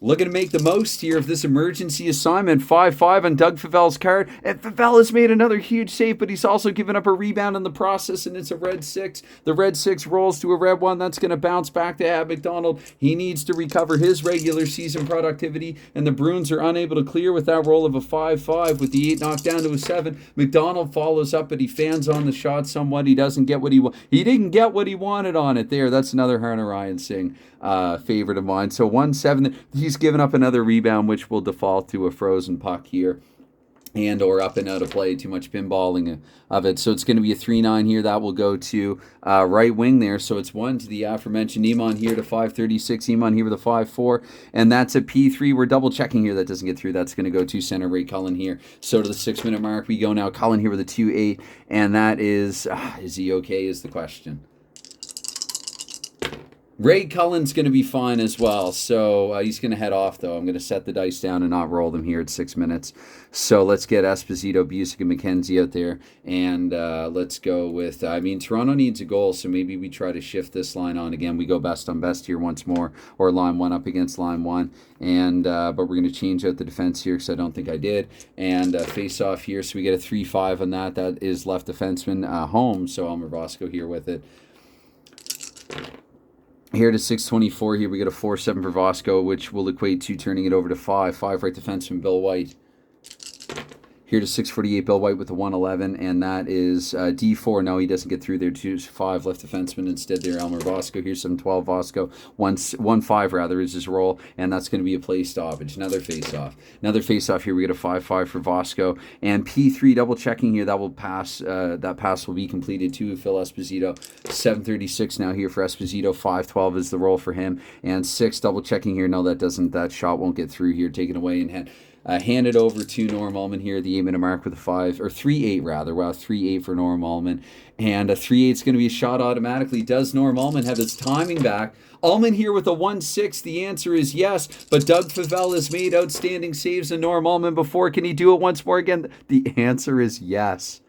Looking to make the most here of this emergency assignment. 5-5 on Doug Favell's card. And Favell has made another huge save, but he's also given up a rebound in the process, and it's a red 6. The red 6 rolls to a red 1. That's going to bounce back to Ab McDonald. He needs to recover his regular season productivity, and the Bruins are unable to clear with that roll of a 5-5 with the 8 knocked down to a 7. McDonald follows up, but he fans on the shot somewhat. He doesn't get what he wanted. He didn't get what he wanted on it there. That's another Harner Ryan Singh favorite of mine. So 1-7. He's given up another rebound, which will default to a frozen puck here, and or up and out of play. Too much pinballing of it. So it's going to be a 3-9 here. That will go to right wing there. So it's 1 to the aforementioned Eamon here to 536. Eamon here with a 5-4. And that's a P3. We're double checking here. That doesn't get through. That's going to go to center Ray Cullen here. So to the 6-minute mark we go now. Cullen here with a 2-8. And that is he okay is the question. Ray Cullen's going to be fine as well, so he's going to head off, though. I'm going to set the dice down and not roll them here at 6 minutes. So let's get Esposito, Busick, and McKenzie out there, and let's go with, Toronto needs a goal, so maybe we try to shift this line on again. We go best on best here once more, or line 1 up against line 1, and but we're going to change out the defense here because I don't think I did, and face off here, so we get a 3-5 on that. That is left defenseman home, so Elmer Bosco here with it. Here to 624, here we get a 4-7 for Vosco, which will equate to turning it over to 5-5 right defenseman Bill White. Here to 648, Bill White with the 111, and that is D4. No, he doesn't get through there. 2-5 left defenseman instead there, Elmer Vosco. Here's 7-12 Vosco. 1-5 rather is his roll, and that's going to be a play stoppage. Another face-off. Another face-off here. We get a 5-5 for Vosco. And P3 double checking here. That will pass. That pass will be completed to Phil Esposito. 7:36 now here for Esposito. 5-12 is the roll for him. And 6 double checking here. No, that doesn't. That shot won't get through here. Taken away and hand it over to Norm Ullman here, the 8-minute mark with a 5, or 3-8 rather. Wow, 3-8 for Norm Ullman. And a 3-8 is going to be a shot automatically. Does Norm Ullman have his timing back? Ullman here with a 1-6. The answer is yes, but Doug Favell has made outstanding saves in Norm Ullman before. Can he do it once more again? The answer is yes.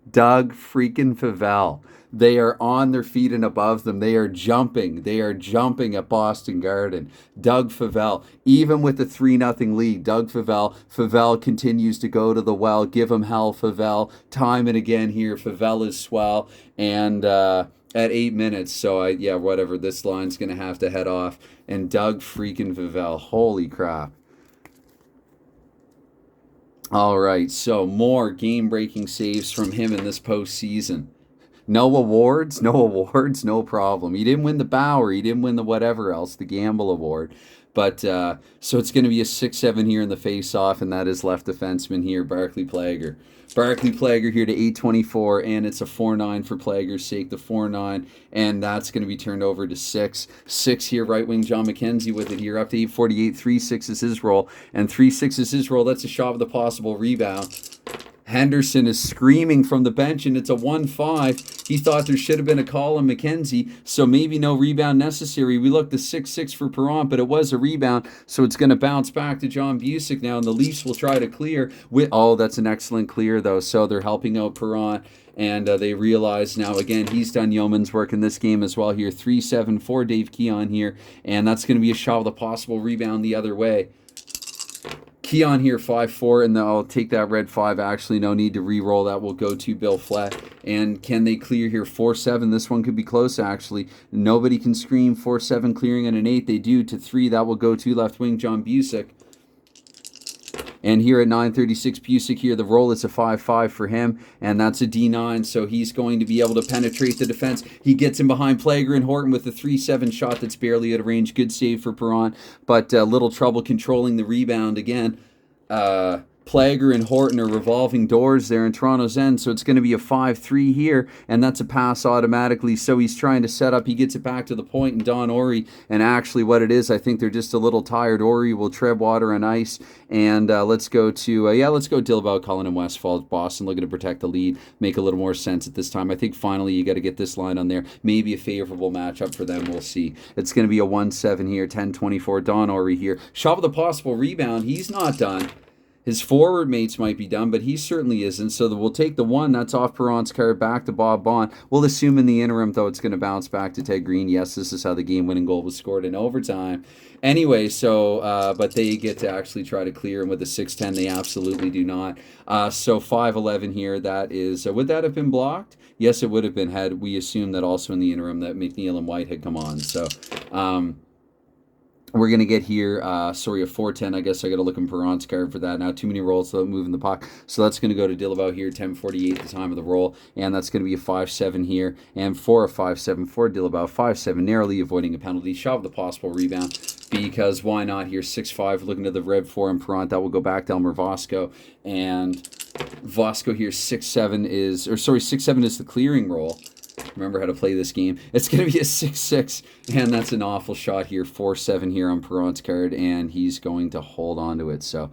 Doug freaking Favell. They are on their feet and above them. They are jumping. They are jumping at Boston Garden. Doug Favell, even with the 3-0 lead, Doug Favell. Favell continues to go to the well. Give him hell, Favell. Time and again here. Favell is swell. And at 8 minutes, so whatever. This line's going to have to head off. And Doug freaking Favell. Holy crap. All right, so more game-breaking saves from him in this postseason. No awards, no problem. He didn't win the Bauer, he didn't win the whatever else, the Gamble Award. But, so it's going to be a 6-7 here in the face-off, and that is left defenseman here, Barclay Plager. Barclay Plager here to 824, and it's a 4-9 for Plager's sake, the 4-9, and that's going to be turned over to 6. 6 here, right wing John McKenzie with it here, up to 848. 3-6 is his roll, and 3-6 is his roll. That's a shot with a possible rebound. Henderson is screaming from the bench, and it's a 1-5. He thought there should have been a call on McKenzie, so maybe no rebound necessary. We looked at 6-6 for Perron, but it was a rebound, so it's going to bounce back to John Busick now, and the Leafs will try to clear. That's an excellent clear, though, so they're helping out Perron, and they realize now, again, he's done yeoman's work in this game as well here. 3-7 for Dave Keon here, and that's going to be a shot with a possible rebound the other way. Keon here, 5-4, and I'll take that red 5. Actually, no need to re-roll. That will go to Bill Flett. And can they clear here? 4-7. This one could be close, actually. Nobody can scream 4-7 clearing on an 8. They do to 3. That will go to left wing John Busick. And here at 9:36, Busick here, the roll is a 5-5 for him, and that's a D9, so he's going to be able to penetrate the defense. He gets in behind Plager and Horton with a 3-7 shot that's barely out of range. Good save for Perron, but little trouble controlling the rebound again. Plager and Horton are revolving doors there in Toronto's end, so it's going to be a 5-3 here, and that's a pass automatically. So he's trying to set up. He gets it back to the point, and Don Ori, and actually what it is, I think they're just a little tired. Ori will tread water on ice, and let's go Dillabau, Cullen, and Westfall. Boston looking to protect the lead, make a little more sense at this time. I think finally you got to get this line on there. Maybe a favorable matchup for them. We'll see. It's going to be a 1-7 here, 10-24. Don Ori here. Shot with a possible rebound. He's not done. His forward mates might be done, but he certainly isn't. So we'll take the one. That's off Perron's card back to Bob Bond. We'll assume in the interim, though, it's going to bounce back to Ted Green. Yes, this is how the game-winning goal was scored in overtime. Anyway, so, but they get to actually try to clear him with a 6-10. They absolutely do not. So 5-11 here. That is, would that have been blocked? Yes, it would have been, had we assumed that also in the interim that McNeil and White had come on. So, we're going to get here, a 4-10. I guess I got to look in Perron's card for that. Now, too many rolls without moving the puck. So that's going to go to Dillabau here, 10:48 the time of the roll. And that's going to be a 5-7 here. And for a 5-7 for Dillabau, 5-7, narrowly avoiding a penalty. Shot with a possible rebound, because why not here? 6-5, looking to the red 4 and Perron. That will go back to Elmer Vosco. And Vosco here, 6-7 is the clearing roll. Remember how to play this game. It's going to be a 6-6, and that's an awful shot here. 4-7 here on Perron's card, and he's going to hold on to it. So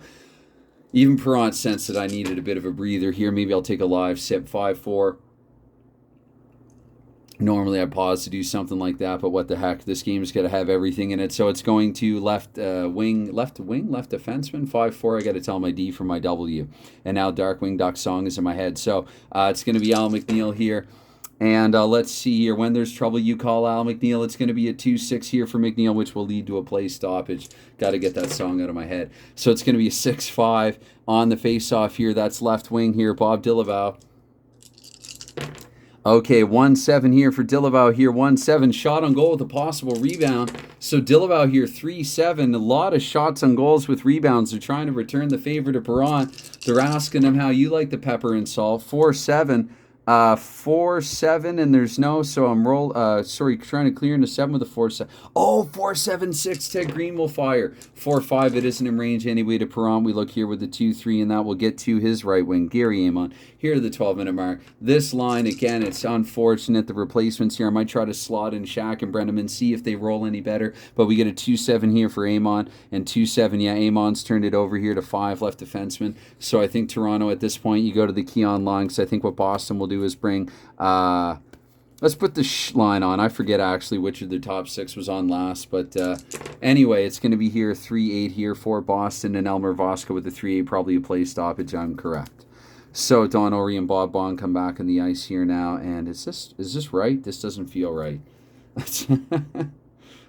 even Perron sensed that I needed a bit of a breather here. Maybe I'll take a live sip. 5-4. Normally I pause to do something like that, but what the heck? This game is going to have everything in it. So it's going to left defenseman, 5-4. I got to tell my D for my W. And now Dark Wing Duck song is in my head. So it's going to be Al McNeil here. And let's see here. When there's trouble, you call Al McNeil. It's going to be a 2-6 here for McNeil, which will lead to a play stoppage. Got to get that song out of my head. So it's going to be a 6-5 on the face-off here. That's left wing here, Bob Dillabau. Okay, 1-7 here for Dillabau here. 1-7, shot on goal with a possible rebound. So Dillabau here, 3-7. A lot of shots on goals with rebounds. They're trying to return the favor to Perron. They're asking him how you like the pepper and salt. 4-7. 4-7, and there's no, so I'm trying to clear into 7 with a 4-7. Oh, 4-7-6, Ted Green will fire. 4-5, it isn't in range anyway to Perron. We look here with the 2-3, and that will get to his right wing, Gary Amon. Here to the 12-minute mark. This line, again, it's unfortunate, the replacements here. I might try to slot in Shaq and Brenneman, see if they roll any better, but we get a 2-7 here for Amon, and 2-7, yeah, Amon's turned it over here to 5 left defenseman. So I think Toronto at this point, you go to the Keon line, because I think what Boston will do is bring, let's put the line on. I forget actually which of the top 6 was on last, but anyway, it's going to be here 3-8 here for Boston, and Elmer Vosco with the 3-8, probably a play stoppage. I'm correct. So Don Ori and Bob Bond come back on the ice here now, and is this right? This doesn't feel right.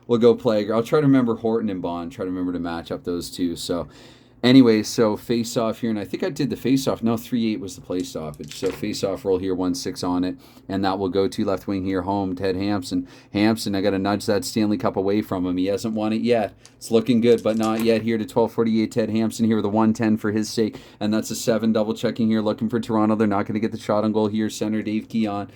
We'll go Plager. I'll try to remember Horton and Bond. Try to remember to match up those two. So anyway, so face-off here, and I think I did the face-off. No, 3-8 was the play stoppage. So face-off roll here, 1-6 on it, and that will go to left wing here, home, Ted Hampson. Hampson, I got to nudge that Stanley Cup away from him. He hasn't won it yet. It's looking good, but not yet here to 12:48. Ted Hampson here with a 1-10 for his sake, and that's a 7. Double-checking here, looking for Toronto. They're not going to get the shot on goal here. Center Dave Keon.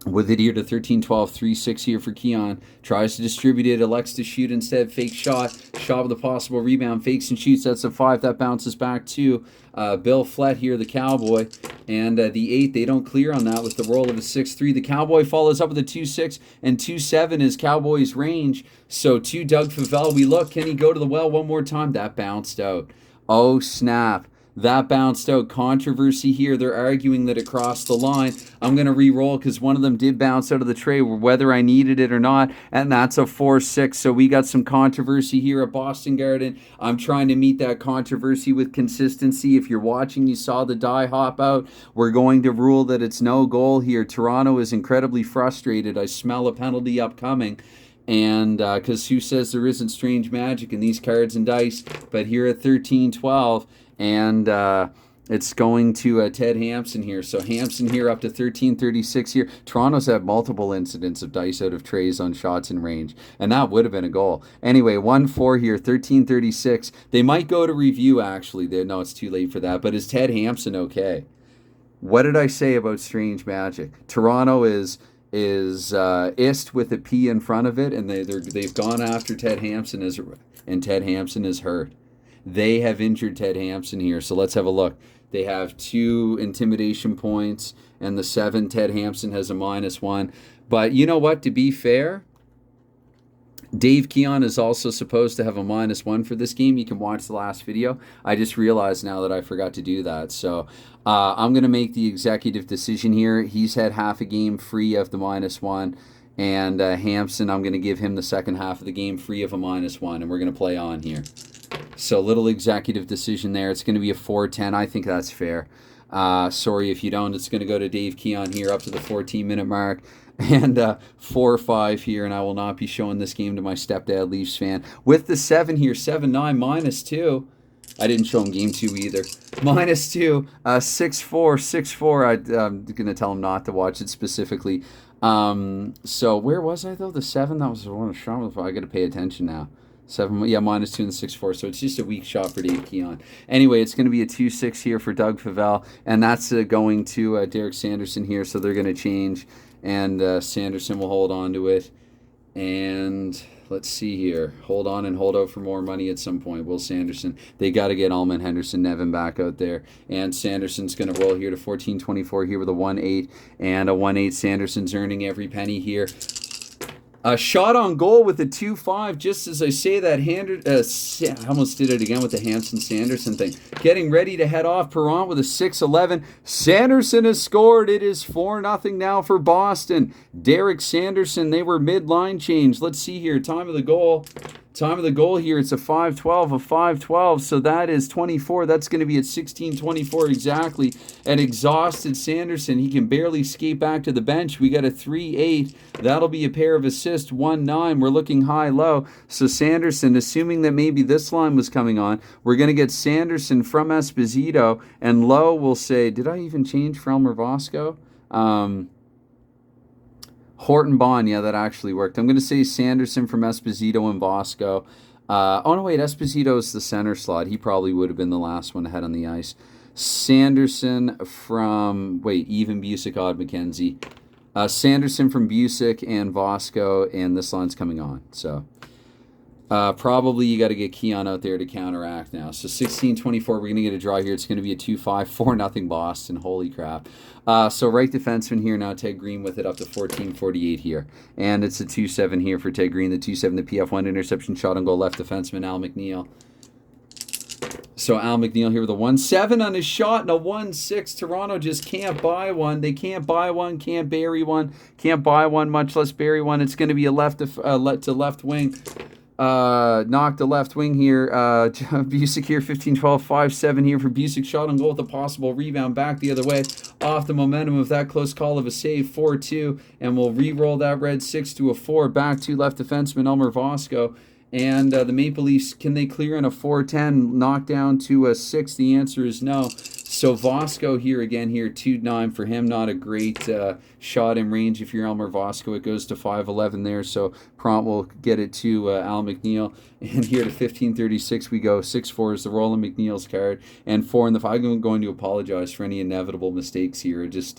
With it here to 13-12, 3-6 here for Keon. Tries to distribute it, elects to shoot instead. Fake shot. Shot with a possible rebound. Fakes and shoots. That's a 5. That bounces back to Bill Flett here, the Cowboy. And the 8, they don't clear on that with the roll of a 6-3. The Cowboy follows up with a 2-6, and 2-7 is Cowboy's range. So to Doug Favell, we look. Can he go to the well one more time? That bounced out. Oh, snap. That bounced out. Controversy here. They're arguing that it crossed the line. I'm going to re-roll because one of them did bounce out of the tray, whether I needed it or not, and that's a 4-6. So we got some controversy here at Boston Garden. I'm trying to meet that controversy with consistency. If you're watching, you saw the die hop out. We're going to rule that it's no goal here. Toronto is incredibly frustrated. I smell a penalty upcoming. And because who says there isn't strange magic in these cards and dice? But here at 13-12, and it's going to Ted Hampson here. So Hampson here up to 13-36 here. Toronto's had multiple incidents of dice out of trays on shots in range, and that would have been a goal. Anyway, 1-4 here, 13-36. They might go to review, actually. No, it's too late for that. But is Ted Hampson okay? What did I say about strange magic? Toronto is ist with a P in front of it, and they've gone after Ted Hampson, and Ted Hampson is hurt. they have injured Ted Hampson here. So let's have a look. They have 2 intimidation points, and the 7, Ted Hampson has a -1. But you know what? To be fair, Dave Keon is also supposed to have a -1 for this game. You can watch the last video. I just realized now that I forgot to do that. So I'm going to make the executive decision here. He's had half a game free of the -1. And Hampson, I'm going to give him the second half of the game free of a -1. And we're going to play on here. So little executive decision there. It's going to be a 4-10. I think that's fair. Sorry if you don't. It's going to go to Dave Keon here up to the 14-minute mark. And 4-5 here, and I will not be showing this game to my stepdad Leafs fan. With the 7 here, 7-9, -2. I didn't show him game 2 either. -2, 6-4, 6-4. I'm going to tell him not to watch it specifically. So where was I, though? The 7, that was the one shot. I got to pay attention now. 7, yeah, -2 and the 6-4. So it's just a weak shot for Dave Keon. Anyway, it's going to be a 2-6 here for Doug Favell, and that's going to Derek Sanderson here. So they're going to change. And Sanderson will hold on to it. And let's see here. Hold on and hold out for more money at some point. Will Sanderson. They got to get Allman, Henderson, Nevin back out there. And Sanderson's going to roll here to 14-24 here with a 1-8. And a 1-8. Sanderson's earning every penny here. A shot on goal with a 2-5. Just as I say that, I almost did it again with the Hampson-Sanderson thing. Getting ready to head off. Perron with a 6-11. Sanderson has scored. It is 4-0 now for Boston. Derek Sanderson, they were mid-line change. Let's see here. Time of the goal. Time of the goal here, it's a 5-12, a 5-12, so that is 24. That's going to be at 16-24 exactly. An exhausted Sanderson. He can barely skate back to the bench. We got a 3-8. That'll be a pair of assists, 1-9. We're looking high-low. So Sanderson, assuming that maybe this line was coming on, we're going to get Sanderson from Esposito, and Lowe will say, did I even change for Elmer Vasco? Horton Bond, yeah, that actually worked. I'm going to say Sanderson from Esposito and Vasco. Oh, no, wait, Esposito's the center slot. He probably would have been the last one ahead on the ice. Sanderson from, even Busick, Odd McKenzie. Sanderson from Busick and Vasco, and this line's coming on. So probably you got to get Keon out there to counteract now. So 16-24, we're going to get a draw here. It's going to be a 2-5, 4-0 Boston. Holy crap. So right defenseman here now, Ted Green with it up to 14-48 here. And it's a 2-7 here for Ted Green. The 2-7, the PF1 interception, shot on goal, left defenseman Al McNeil. So Al McNeil here with a 1-7 on his shot and a 1-6. Toronto just can't buy one. They can't buy one, can't bury one, can't buy one, much less bury one. It's going to be a left to left wing. Knocked the left wing here. Busick here, 15-12, 5-7 here for Busick. Shot on goal with a possible rebound back the other way. Off the momentum of that close call of a save, 4-2. And we'll re-roll that red 6 to a 4. Back to left defenseman Elmer Vasco. And the Maple Leafs, can they clear in a 4-10 knockdown to a 6? The answer is no. So Vasco here again here, 2-9 for him. Not a great shot in range if you're Elmer Vasco. It goes to 5-11 there. So Prompt will get it to Al McNeil. And here to 15-36 we go. 6-4 is the Roland McNeil's card. And 4 in the 5. I'm going to apologize for any inevitable mistakes here. Just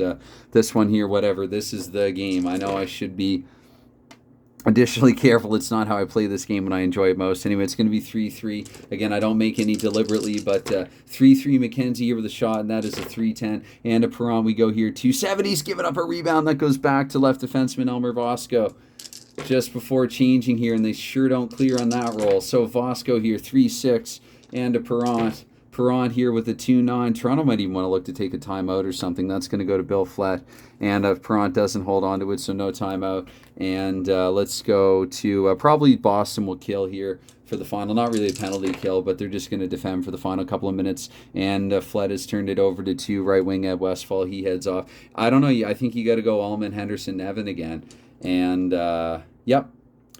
this one here, whatever. This is the game. I know I should be additionally careful. It's not how I play this game when I enjoy it most. Anyway, it's going to be 3-3. Again, I don't make any deliberately, but 3-3 McKenzie here with a shot, and that is a 3-10. And a Perron, we go here. 2-7. He's giving up a rebound. That goes back to left defenseman Elmer Vasco just before changing here, and they sure don't clear on that roll. So Vasco here, 3-6, and a Perron. Perron here with a 2-9. Toronto might even want to look to take a timeout or something. That's going to go to Bill Flett. And Perron doesn't hold on to it, so no timeout. And let's go to probably Boston will kill here for the final. Not really a penalty kill, but they're just going to defend for the final couple of minutes. And Flett has turned it over to 2 right wing Ed Westfall. He heads off. I don't know. I think you got to go Allman, Henderson, Nevin again. And, yep.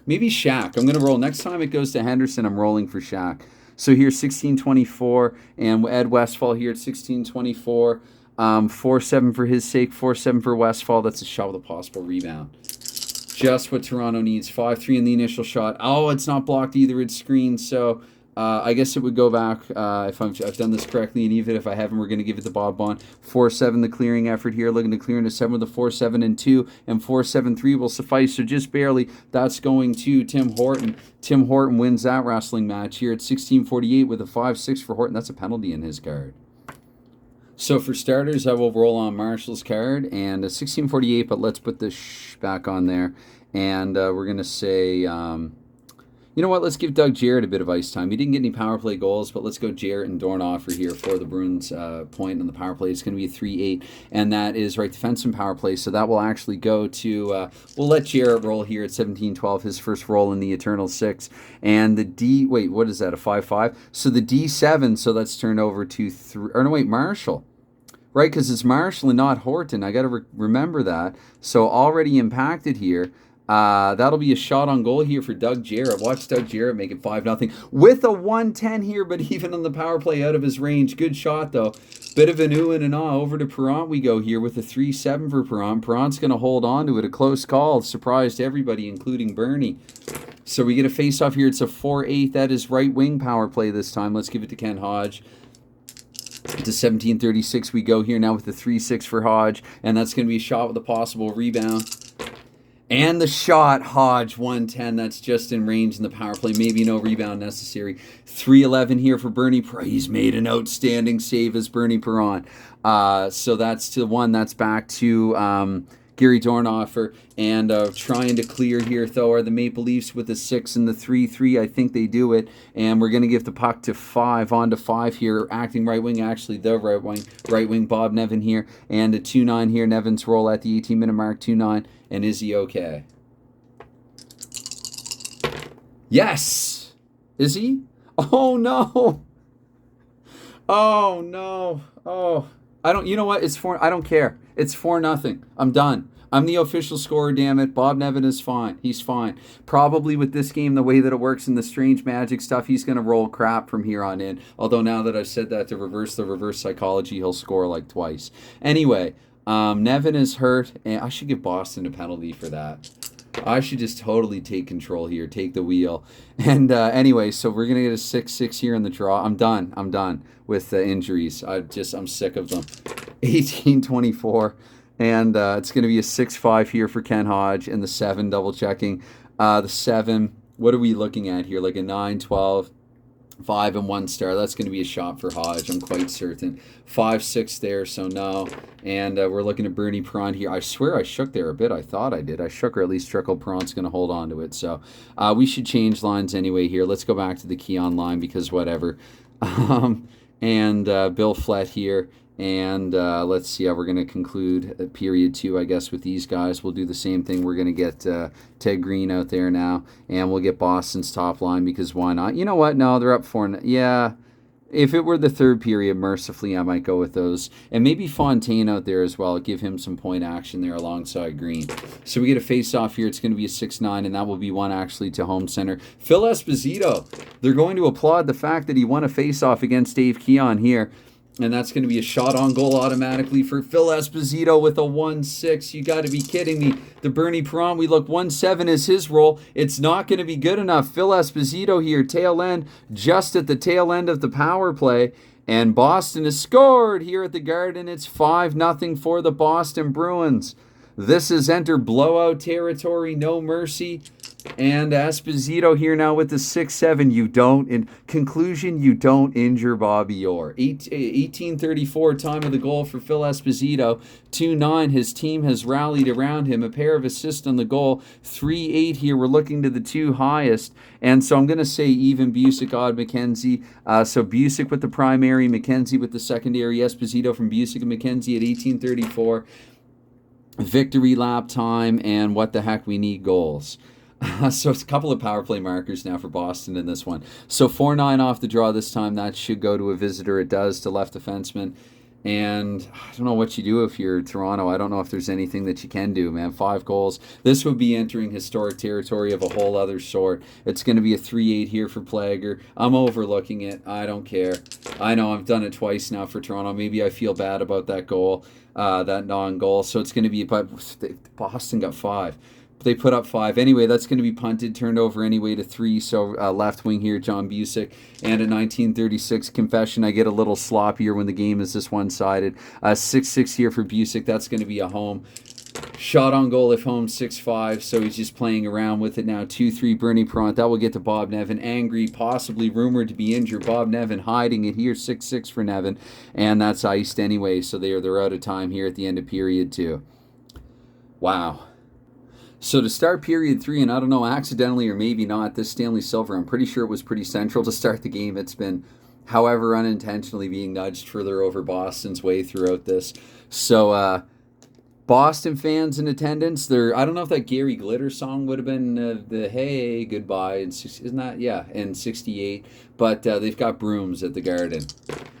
Maybe Shaq. I'm going to roll. Next time it goes to Henderson, I'm rolling for Shaq. So here, 16-24, and Ed Westfall here at 16-24. 4-7 for his sake, 4-7 for Westfall. That's a shot with a possible rebound. Just what Toronto needs. 5-3 in the initial shot. Oh, it's not blocked either. It's screened. So I guess it would go back, if I've done this correctly, and even if I haven't, we're going to give it the Bob Bond. 4-7, the clearing effort here, looking to clear into 7 with a 4-7 and 2, and 4-7-3 will suffice, so just barely. That's going to Tim Horton. Tim Horton wins that wrestling match here at 16:48 with a 5-6 for Horton. That's a penalty in his card. So for starters, I will roll on Marshall's card, and 16:48, but let's put the back on there, and we're going to say... you know what? Let's give Doug Jarrett a bit of ice time. He didn't get any power play goals, but let's go Jarrett and Dornhofer here for the Bruins point on the power play. It's going to be a 3-8, and that is right defenseman power play. So that will actually go to, we'll let Jarrett roll here at 17-12, his first roll in the Eternal 6. And the D, wait, what is that, a 5-5? So the D7, so that's turned over to 3, or no, wait, Marshall. Right, because it's Marshall and not Horton. I got to remember that. So already impacted here. That'll be a shot on goal here for Doug Jarrett. Watch Doug Jarrett make it 5-0 with a 1-10 here, but even on the power play out of his range. Good shot, though. Bit of an ooh and an ah. Over to Perrant we go here with a 3-7 for Perrant. Perrant's going to hold on to it. A close call. Surprised everybody, including Bernie. So we get a face-off here. It's a 4-8. That is right-wing power play this time. Let's give it to Ken Hodge. To 17:36 we go here now with the 3-6 for Hodge. And that's going to be a shot with a possible rebound. And the shot, Hodge, 1-10. That's just in range in the power play. Maybe no rebound necessary. 3-11 here for Bernie. He's made an outstanding save as Bernie Perrant. So that's to 1. That's back to Gary Dornhofer. And trying to clear here, though, are the Maple Leafs with the 6 and the 3-3. I think they do it. And we're going to give the puck to 5, on to 5 here. Acting right wing, actually the right wing, Bob Nevin here. And a 2-9 here. Nevin's roll at the 18-minute mark, 2-9. And is he okay? Yes! Is he? Oh, no! Oh, no. Oh. You know what? I don't care. It's 4-0. I'm done. I'm the official scorer, damn it. Bob Nevin is fine. He's fine. Probably with this game, the way that it works in the strange magic stuff, he's going to roll crap from here on in. Although now that I've said that, to reverse the reverse psychology, he'll score like twice. Anyway, Nevin is hurt, and I should give Boston a penalty for that. I should just totally take control here, take the wheel. And anyway, so we're going to get a 6-6 here in the draw. I'm done with the injuries. I'm sick of them. 18-24. And it's going to be a 6-5 here for Ken Hodge, and the 7 double checking. The 7, what are we looking at here? Like a 9-12. 5 and 1 star. That's going to be a shot for Hodge, I'm quite certain. 5-6 there, so no. And we're looking at Bernie Perrant here. I swear I shook there a bit. I thought I did. I shook, or at least Trickle. Perrant's going to hold on to it. So we should change lines anyway here. Let's go back to the Keon line because whatever. And Bill Flett here. And let's see how we're going to conclude period 2, I guess, with these guys. We'll do the same thing. We're going to get Ted Green out there now, and we'll get Boston's top line because why not? You know what? No, they're up 4. Yeah, if it were the third period, mercifully, I might go with those. And maybe Fontaine out there as well. Give him some point action there alongside Green. So we get a face-off here. It's going to be a 6-9, and that will be one actually to home center. Phil Esposito. They're going to applaud the fact that he won a face-off against Dave Keon here. And that's going to be a shot on goal automatically for Phil Esposito with a 1-6. You got to be kidding me. The Bernie Perrant, we look 1-7 is his roll. It's not going to be good enough. Phil Esposito here, tail end, just at the tail end of the power play. And Boston has scored here at the Garden. It's 5-0 for the Boston Bruins. This is enter blowout territory, no mercy. And Esposito here now with the 6-7. In conclusion, you don't injure Bobby Orr. 18:34 time of the goal for Phil Esposito. 2-9. His team has rallied around him. A pair of assists on the goal. 3-8 here. We're looking to the 2 highest. And so I'm going to say even Busick, odd McKenzie. So Busick with the primary, McKenzie with the secondary. Esposito from Busick and McKenzie at 18:34. Victory lap time, and what the heck, we need goals. So it's a couple of power play markers now for Boston in this one. So 4-9 off the draw this time. That should go to a visitor. It does, to left defenseman. And I don't know what you do if you're Toronto. I don't know if there's anything that you can do, man. 5 goals. This would be entering historic territory of a whole other sort. It's going to be a 3-8 here for Plager. I'm overlooking it. I don't care. I know I've done it twice now for Toronto. Maybe I feel bad about that goal, that non-goal. So it's going to be, but Boston got 5. They put up 5. Anyway, that's going to be punted, turned over anyway to 3. So left wing here, John Busick. And a 1936 confession. I get a little sloppier when the game is this one-sided. 6-6 here for Busick. That's going to be a home. Shot on goal if home, 6-5. So he's just playing around with it now. 2-3 Bernie Perrant. That will get to Bob Nevin. Angry, possibly rumored to be injured. Bob Nevin hiding it here. 6-6 for Nevin. And that's iced anyway. So they're out of time here at the end of period 2. Wow. So to start period 3, and I don't know, accidentally or maybe not, this Stanley Silver, I'm pretty sure it was pretty central to start the game. It's been, however, unintentionally being nudged further over Boston's way throughout this. So Boston fans in attendance, I don't know if that Gary Glitter song would have been the Hey Goodbye, isn't that? Yeah, in 68. But they've got brooms at the Garden.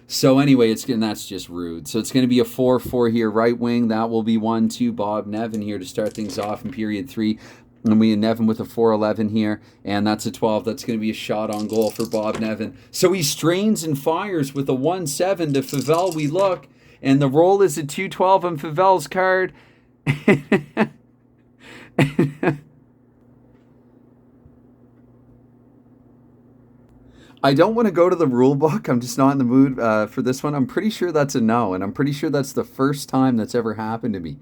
So anyway, that's just rude. So it's going to be a 4-4 here, right wing. That will be 1-2 Bob Nevin here to start things off in period 3. And we have Nevin with a 4-11 here, and that's a 12. That's going to be a shot on goal for Bob Nevin. So he strains and fires with a 1-7 to Favel. We look, and the roll is a 2-12 on Favel's card. I don't want to go to the rule book. I'm just not in the mood for this one. I'm pretty sure that's a no, and I'm pretty sure that's the first time that's ever happened to me.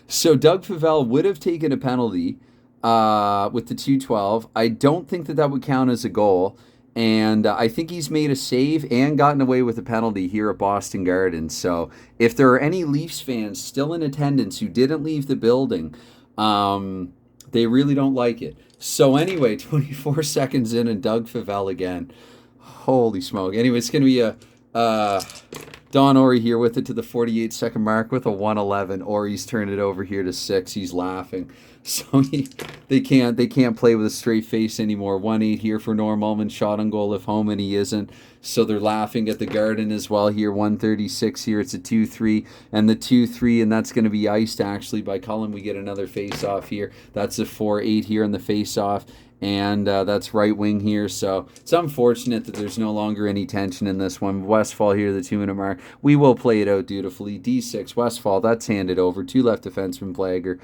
So Doug Favel would have taken a penalty with the 2-12. I don't think that would count as a goal, and I think he's made a save and gotten away with a penalty here at Boston Garden. So if there are any Leafs fans still in attendance who didn't leave the building, they really don't like it. So anyway, 24 seconds in, and Doug Favel again. Holy smoke. Anyway, it's going to be a Don Ori here with it to the 48-second mark with a 1-11. Ori's turned it over here to 6. He's laughing. So they can't play with a straight face anymore. 1-8 here for Norm Ullman. Shot on goal if home, and he isn't. So they're laughing at the Garden as well here. 136 here. It's a 2-3 and the 2-3, and that's going to be iced actually by Cullen. We get another face-off here. That's a 4-8 here on the face-off. And that's right wing here. So it's unfortunate that there's no longer any tension in this one. Westfall here, the 2-minute mark. We will play it out dutifully. D6, Westfall, that's handed over. 2 left defenseman, Plager.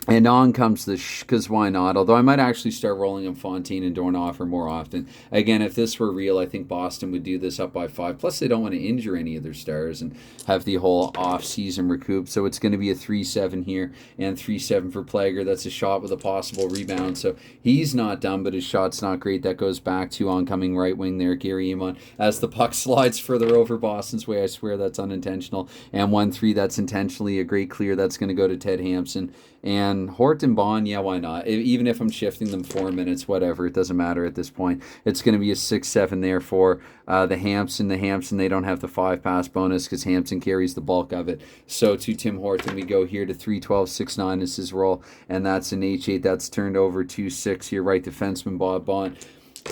And on comes the because why not? Although I might actually start rolling in Fontaine and Dornhofer more often. Again, if this were real, I think Boston would do this up by 5. Plus, they don't want to injure any of their stars and have the whole off-season recoup. So it's going to be a 3-7 here and 3-7 for Plager. That's a shot with a possible rebound. So he's not done, but his shot's not great. That goes back to oncoming right wing there, Gary Iman. As the puck slides further over Boston's way, I swear that's unintentional. And 1-3, that's intentionally a great clear. That's going to go to Ted Hampson. And Hort and Bond, yeah, why not? Even if I'm shifting them 4 minutes, whatever, it doesn't matter at this point. It's going to be a 6-7 there for the Hampson. The Hampson, they don't have the 5-pass bonus because Hampson carries the bulk of it. So to Tim Horton, we go here to 3-12, 6-9 is his roll, and that's an H8. That's turned over 2-6 here, right defenseman Bob Bond.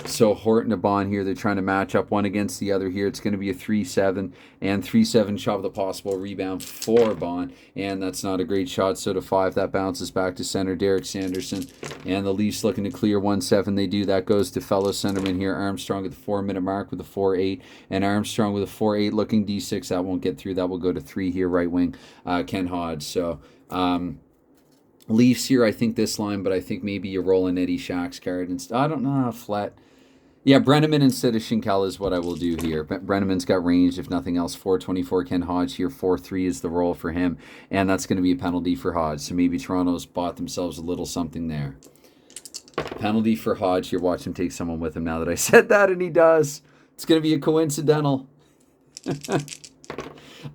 So Horton and Bond here, they're trying to match up one against the other here. It's going to be a 3-7 and 3-7 shot with a possible rebound for Bond. And that's not a great shot. So to 5, that bounces back to center, Derek Sanderson. And the Leafs looking to clear 1-7. They do. That goes to fellow centerman here, Armstrong at the 4-minute mark with a 4-8. And Armstrong with a 4-8 looking D6. That won't get through. That will go to 3 here, right wing, Ken Hodge. So Leafs here, I think this line, but I think maybe you roll an Eddie Shack's card. And I don't know, flat. Yeah, Brenneman instead of Schinkel is what I will do here. Brenneman's got range, if nothing else. 4-24, Ken Hodge here. 4-3 is the roll for him. And that's going to be a penalty for Hodge. So maybe Toronto's bought themselves a little something there. Penalty for Hodge here. Watch him take someone with him now that I said that, and he does. It's going to be a coincidental.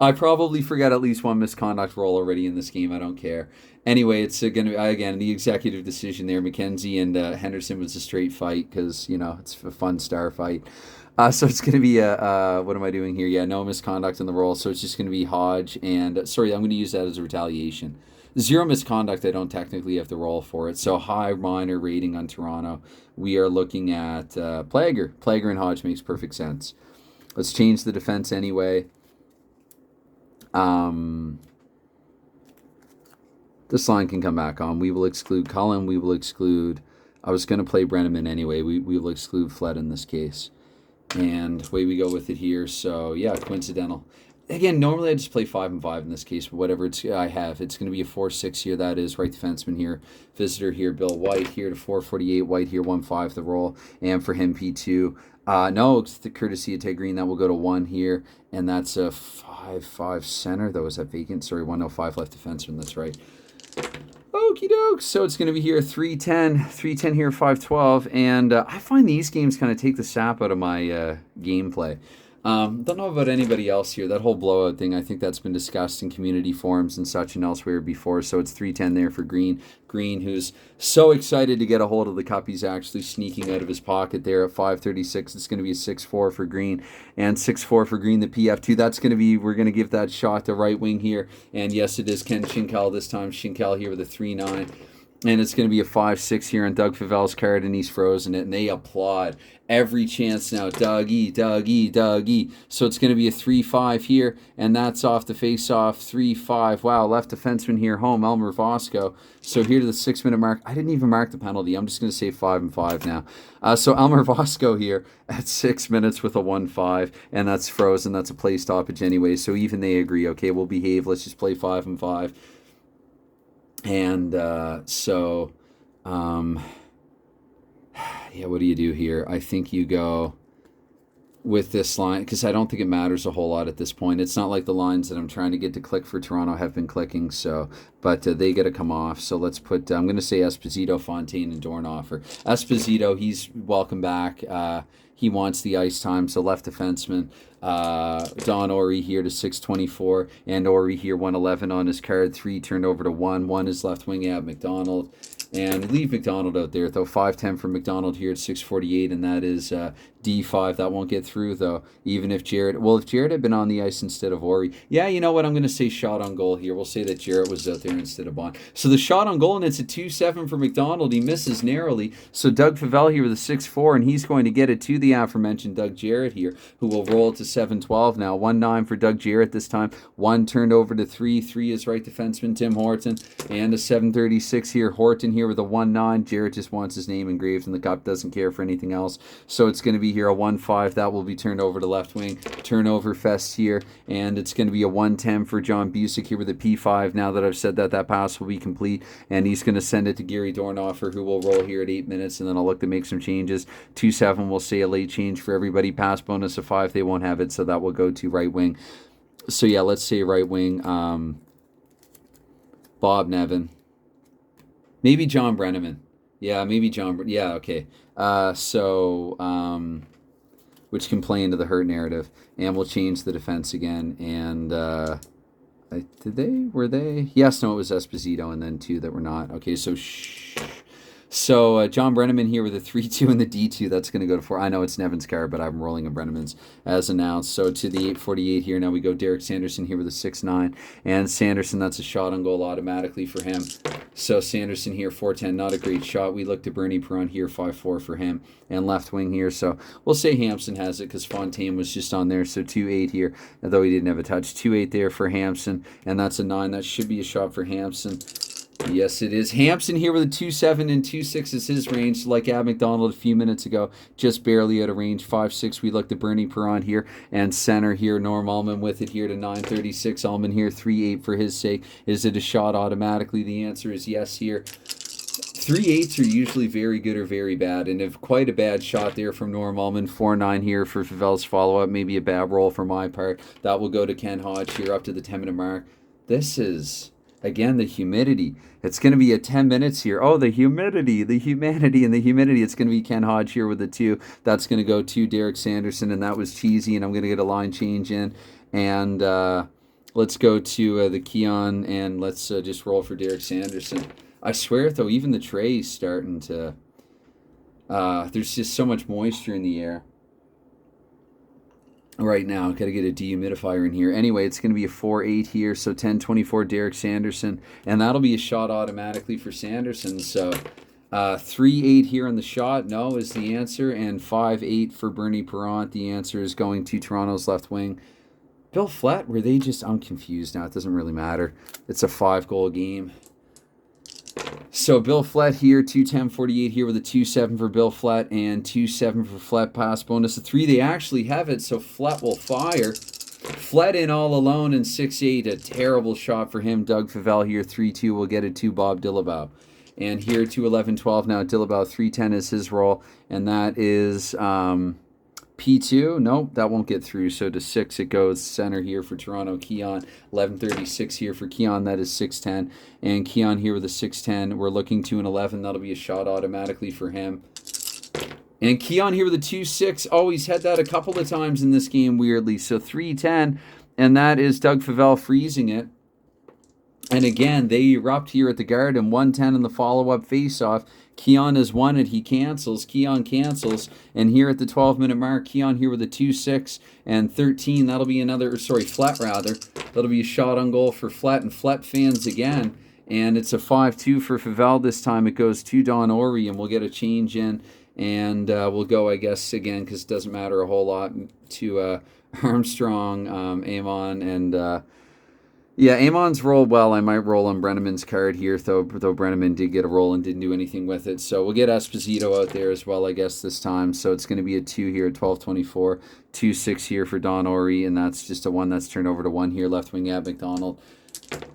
I probably forgot at least one misconduct roll already in this game. I don't care. Anyway, it's going to be, again, the executive decision there. McKenzie and Henderson was a straight fight because, you know, it's a fun star fight. So it's going to be what am I doing here? Yeah, no misconduct in the roll. So it's just going to be Hodge. And, sorry, I'm going to use that as a retaliation. 0 misconduct, I don't technically have to roll for it. So high minor rating on Toronto. We are looking at Plager. Plager and Hodge makes perfect sense. Let's change the defense anyway. This line can come back on. We will exclude Cullen. We will exclude... I was going to play Brenneman anyway. We will exclude Flett in this case. And away we go with it here. So, yeah, coincidental. Again, normally I just play 5 and 5 in this case, but whatever I have, it's going to be a 4-6 here. That is right defenseman here, visitor here, Bill White here to 448, White here 1-5 the roll, and for him P2. No, it's the courtesy of Ted Green. That will go to 1 here, and that's a 5-5 center. Though is that vacant? Sorry, 105 left defenseman. That's right. Okie doke. So it's going to be here 310 here, 512, and I find these games kind of take the sap out of my gameplay. Don't know about anybody else here. That whole blowout thing, I think that's been discussed in community forums and such and elsewhere before. So it's 310 there for Green. Green, who's so excited to get a hold of the cup, he's actually sneaking out of his pocket there at 536. It's going to be a 6-4 for Green and 6-4 for Green. The PF2, that's going to be, we're going to give that shot to right wing here. And yes, it is Ken Schinkel this time. Schinkel here with a 3-9. And it's going to be a 5-6 here on Doug Favel's card, and he's frozen it, and they applaud every chance now. Dougie, Dougie, Dougie. So it's going to be a 3-5 here, and that's off the face-off. 3-5. Wow, left defenseman here home, Elmer Vosco. So here to the 6-minute mark. I didn't even mark the penalty. I'm just going to say 5 and 5 now. So Elmer Vosco here at 6 minutes with a 1-5, and that's frozen. That's a play stoppage anyway. So even they agree, okay, we'll behave. Let's just play 5 and 5. And yeah, what do you do here? I think you go with this line, because I don't think it matters a whole lot at this point. It's not like the lines that I'm trying to get to click for Toronto have been clicking, so, but they got to come off. So let's put, I'm going to say Esposito, Fontaine, and Dornhofer. Esposito, he's welcome back. He wants the ice time, so left defenseman. Don Ori here to 624, and Ori here 111 on his card. 3 turned over to 1. 1 is left wing at McDonald. And leave McDonald out there, though. 5-10 for McDonald here at 648, and that is D5. That won't get through, though, even if Jarrett... Well, if Jarrett had been on the ice instead of Ori... Yeah, you know what? I'm going to say shot on goal here. We'll say that Jarrett was out there instead of Bond. So the shot on goal, and it's a 2-7 for McDonald. He misses narrowly. So Doug Favel here with a 6-4, and he's going to get it to the aforementioned Doug Jarrett here, who will roll to 7-12 now. 1-9 for Doug Jarrett this time. 1 turned over to 3. 3 is right defenseman Tim Horton. And a 736 here. Horton here with a 1-9. Jarrett just wants his name engraved in the cup. Doesn't care for anything else. So it's going to be here a 1-5. That will be turned over to left wing. Turnover fest here. And it's going to be a 1-10 for John Busick here with a P5. Now that I've said that, that pass will be complete. And he's going to send it to Gary Dornhofer, who will roll here at 8 minutes. And then I'll look to make some changes. 2-7 will say a late change for everybody. Pass bonus of 5. They won't have it. So that will go to right wing. So yeah, let's say right wing. Bob Nevin. Maybe John Brenneman. Yeah, maybe John. Yeah, okay. Which can play into the hurt narrative. And we'll change the defense again. And were they? Yes, no, it was Esposito and then 2 that were not. Okay, so So John Brenneman here with a 3-2 and the D2. That's going to go to 4. I know it's Nevin's card, but I'm rolling a Brenneman's as announced. So to the 848 here. Now we go Derek Sanderson here with a 6-9. And Sanderson, that's a shot on goal automatically for him. So Sanderson here, 4-10. Not a great shot. We look to Bernie Perron here, 5-4 for him. And left wing here. So we'll say Hampson has it because Fontaine was just on there. So 2-8 here, although he didn't have a touch. 2-8 there for Hampson. And that's a 9. That should be a shot for Hampson. Yes, it is. Hampson here with a 2-7 and 2-6 is his range, like Ab McDonald a few minutes ago, just barely out of range. 5-6, we looked at Bernie Perron here, and center here, Norm Allman with it here to 936. Allman here, 3-8 for his sake. Is it a shot automatically? The answer is yes here. 3-8s are usually very good or very bad, and if quite a bad shot there from Norm Allman. 4-9 here for Favel's follow-up, maybe a bad roll for my part. That will go to Ken Hodge here up to the 10-minute mark. This is... Again, the humidity. It's going to be at 10 minutes here. Oh, the humidity, the humanity, and the humidity. It's going to be Ken Hodge here with a 2. That's going to go to Derek Sanderson, and that was cheesy, and I'm going to get a line change in. And let's go to the Keon, and let's just roll for Derek Sanderson. I swear, though, even the tray is starting to... there's just so much moisture in the air. Right now, I've got to get a dehumidifier in here. Anyway, it's going to be a 4-8 here, so 10-24 Derek Sanderson, and that'll be a shot automatically for Sanderson. So 3-8 here on the shot, no is the answer, and 5-8 for Bernie Perron. The answer is going to Toronto's left wing. Bill Flett, were they just... I'm confused now. It doesn't really matter. It's a 5-goal game. So Bill Flett here, 2-10-48 here with a 2-7 for Bill Flett and 2-7 for Flett. Pass bonus of 3. They actually have it, so Flett will fire. Fled in all alone in 6-8. A terrible shot for him. Doug Favell here, 3-2. We'll get it to Bob Dillabow. And here, 2-11-12 now. Dillabow, 3-10 is his roll. And that is P2. Nope, that won't get through. So to 6 it goes. Center here for Toronto. Keon, 11-36 here for Keon. That is 6-10. And Keon here with a 6-10. We're looking to an 11. That'll be a shot automatically for him. And Keon here with a 2-6. Oh, he's had that a couple of times in this game, weirdly. So 3-10, and that is Doug Favell freezing it. And again, they erupt here at the Garden. 110 in the follow-up face-off. Keon has won it. He cancels. Keon cancels. And here at the 12-minute mark, Keon here with a 2-6 and 13. That'll be another, sorry, Flett rather. That'll be a shot on goal for Flett. And Flett fans again. And it's a 5-2 for Favell this time. It goes to Don Orey, and we'll get a change in. And we'll go, I guess, again, because it doesn't matter a whole lot, to Armstrong, Amon, and yeah, Amon's rolled well. I might roll on Brenneman's card here, though Brenneman did get a roll and didn't do anything with it. So we'll get Esposito out there as well, I guess, this time. So it's going to be a 2 here at 12-24, 2-6 here for Don Orey, and that's just a 1 that's turned over to 1 here, left wing at McDonald.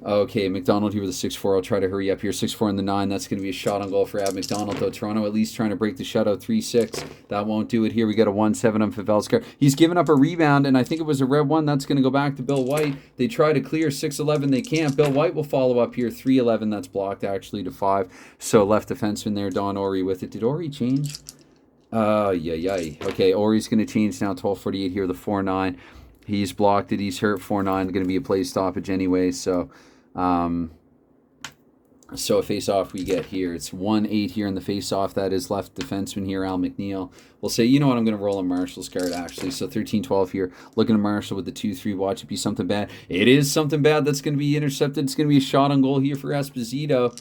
Okay, McDonald here with a 6-4. I'll try to hurry up here. 6-4 in the 9. That's going to be a shot on goal for Ab McDonald, though. Toronto at least trying to break the shutout. 3-6. That won't do it here. We got a 1-7 on Favell's card. He's given up a rebound, and I think it was a red one. That's going to go back to Bill White. They try to clear 6-11. They can't. Bill White will follow up here. 3-11. That's blocked, actually, to 5. So left defenseman there, Don Orey with it. Did Orey change? Yeah. Okay, Orey's going to change now. 12:48 here, the 4-9. He's blocked it. He's hurt. 4-9. Going to be a play stoppage anyway. So a face-off we get here. It's 1-8 here in the face-off. That is left defenseman here, Al McNeil. We'll say, you know what, I'm going to roll on Marshall's card, actually. So 13-12 here. Looking at Marshall with the 2-3. Watch it be something bad. It is something bad that's going to be intercepted. It's going to be a shot on goal here for Esposito.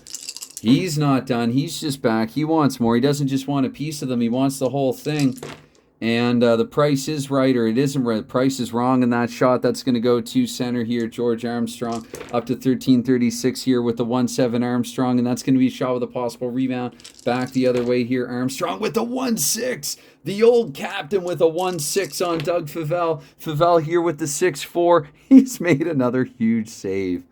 He's not done. He's just back. He wants more. He doesn't just want a piece of them. He wants the whole thing. And the price is right, or it isn't right. The price is wrong in that shot. That's going to go to center here, George Armstrong, up to 13-36 here with the 1-7 Armstrong, and that's going to be a shot with a possible rebound. Back the other way here, Armstrong with the 1-6. The old captain with a 1-6 on Doug Favell. Favell here with the 6-4. He's made another huge save.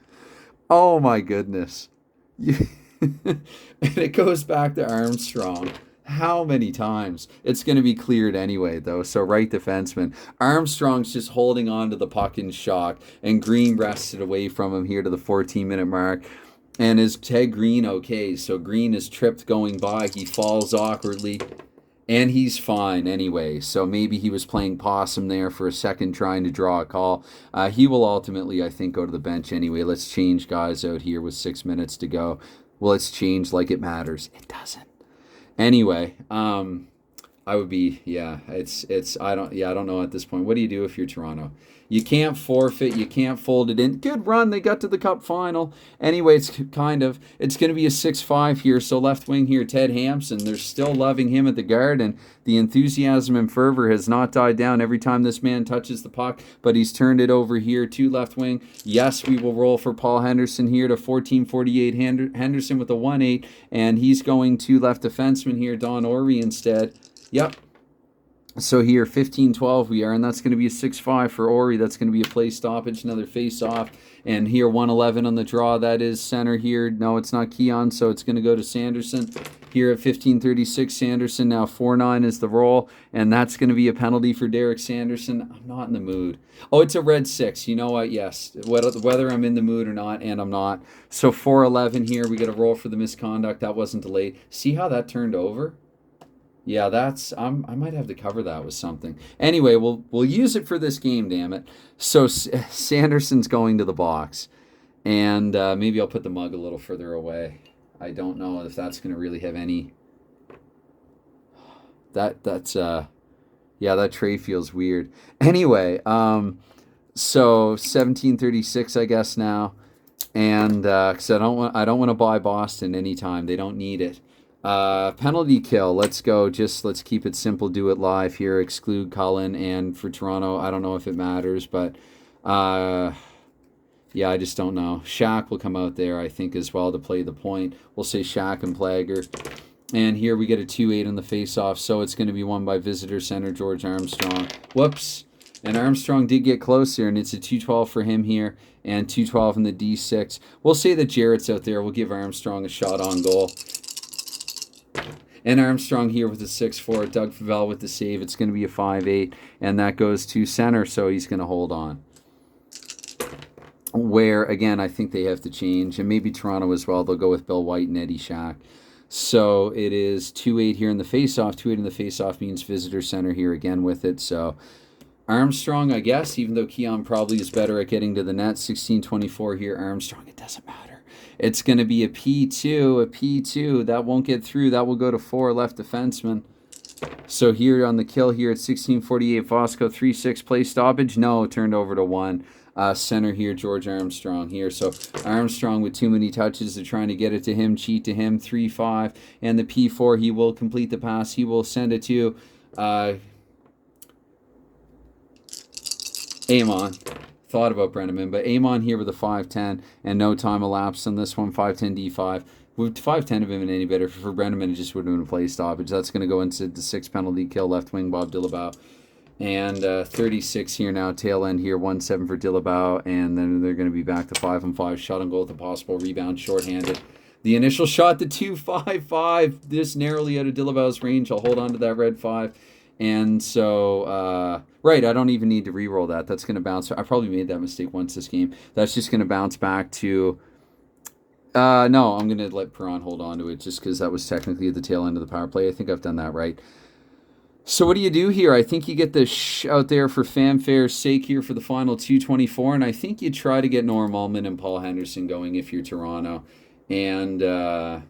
Oh, my goodness. And it goes back to Armstrong. How many times? It's going to be cleared anyway, though. So right defenseman. Armstrong's just holding on to the puck in shock, and Green wrests it away from him here to the 14-minute mark. And is Ted Green okay? So Green is tripped going by. He falls awkwardly, and he's fine anyway. So maybe he was playing possum there for a second trying to draw a call. He will ultimately, I think, go to the bench anyway. Let's change guys out here with 6 minutes to go. Well, it's changed like it matters. It doesn't. Anyway, I would be, I don't know at this point. What do you do if you're Toronto? You can't forfeit. You can't fold it in. Good run. They got to the Cup final. Anyway, it's going to be a 6-5 here. So left wing here, Ted Hampson. They're still loving him at the Garden. The enthusiasm and fervor has not died down every time this man touches the puck, but he's turned it over here to left wing. Yes, we will roll for Paul Henderson here to 14:48. Henderson with a 1-8, and he's going to left defenseman here, Don Orey instead. Yep. So here, 15-12 we are, and that's going to be a 6-5 for Orey. That's going to be a play stoppage, another face-off. And here, 1-11 on the draw. That is center here. No, it's not Keon, so it's going to go to Sanderson. Here at 15:36, Sanderson. Now 4-9 is the roll, and that's going to be a penalty for Derek Sanderson. I'm not in the mood. Oh, it's a red 6. You know what? Yes. Whether I'm in the mood or not, and I'm not. So 4-11 here. We get a roll for the misconduct. That wasn't delayed. See how that turned over? Yeah, that's I might have to cover that with something. Anyway, we'll use it for this game, damn it. So Sanderson's going to the box, and maybe I'll put the mug a little further away. I don't know if that's going to really have any. That tray feels weird. Anyway, so 17:36, I guess now, and because I don't want to buy Boston anytime. They don't need it. Penalty kill. Let's go. Let's keep it simple. Do it live here. Exclude Cullen, and for Toronto, I don't know if it matters, but I just don't know. Shaq will come out there, I think, as well to play the point. We'll say Shaq and Plager. And here we get a 2-8 on the face-off, so it's going to be won by visitor center George Armstrong. Whoops. And Armstrong did get closer, and it's a 212 for him here, and 212 in the D6. We'll say that Jarrett's out there. We'll give Armstrong a shot on goal. And Armstrong here with a 6-4. Doug Favell with the save. It's going to be a 5-8, and that goes to center, so he's going to hold on. Where, again, I think they have to change, and maybe Toronto as well. They'll go with Bill White and Eddie Shack. So it is 2-8 here in the faceoff. 2-8 in the faceoff means visitor center here again with it. So Armstrong, I guess, even though Keon probably is better at getting to the net. 16-24 here. Armstrong, it doesn't matter. It's going to be a P2, a P2. That won't get through. That will go to 4 left defenseman. So here on the kill here at 16:48, Fosco 3-6 play stoppage. No, turned over to 1. Center here, George Armstrong here. So Armstrong with too many touches. They're trying to get it to him, cheat to him. 3-5. And the P4, he will complete the pass. He will send it to Amon. Thought about Brenneman, but Amon here with a 5-10 and no time elapsed on this one. 5-10 D5. Would 5-10 have been any better for Brenneman? It just would have been a play stoppage. That's going to go into the 6 penalty kill. Left wing Bob Dillabow. And 36 here now. Tail end here. 1-7 for Dillabow. And then they're going to be back to 5-on-5. Shot on goal with a possible rebound. Shorthanded. The initial shot to 2-5-5. This narrowly out of Dillabow's range. I'll hold on to that red 5. And so, right, I don't even need to re-roll that. That's going to bounce. I probably made that mistake once this game. That's just going to bounce back to... no, I'm going to let Perron hold on to it just because that was technically at the tail end of the power play. I think I've done that right. So what do you do here? I think you get the out there for fanfare's sake here for the final 2:24, and I think you try to get Norm Ullman and Paul Henderson going if you're Toronto. And...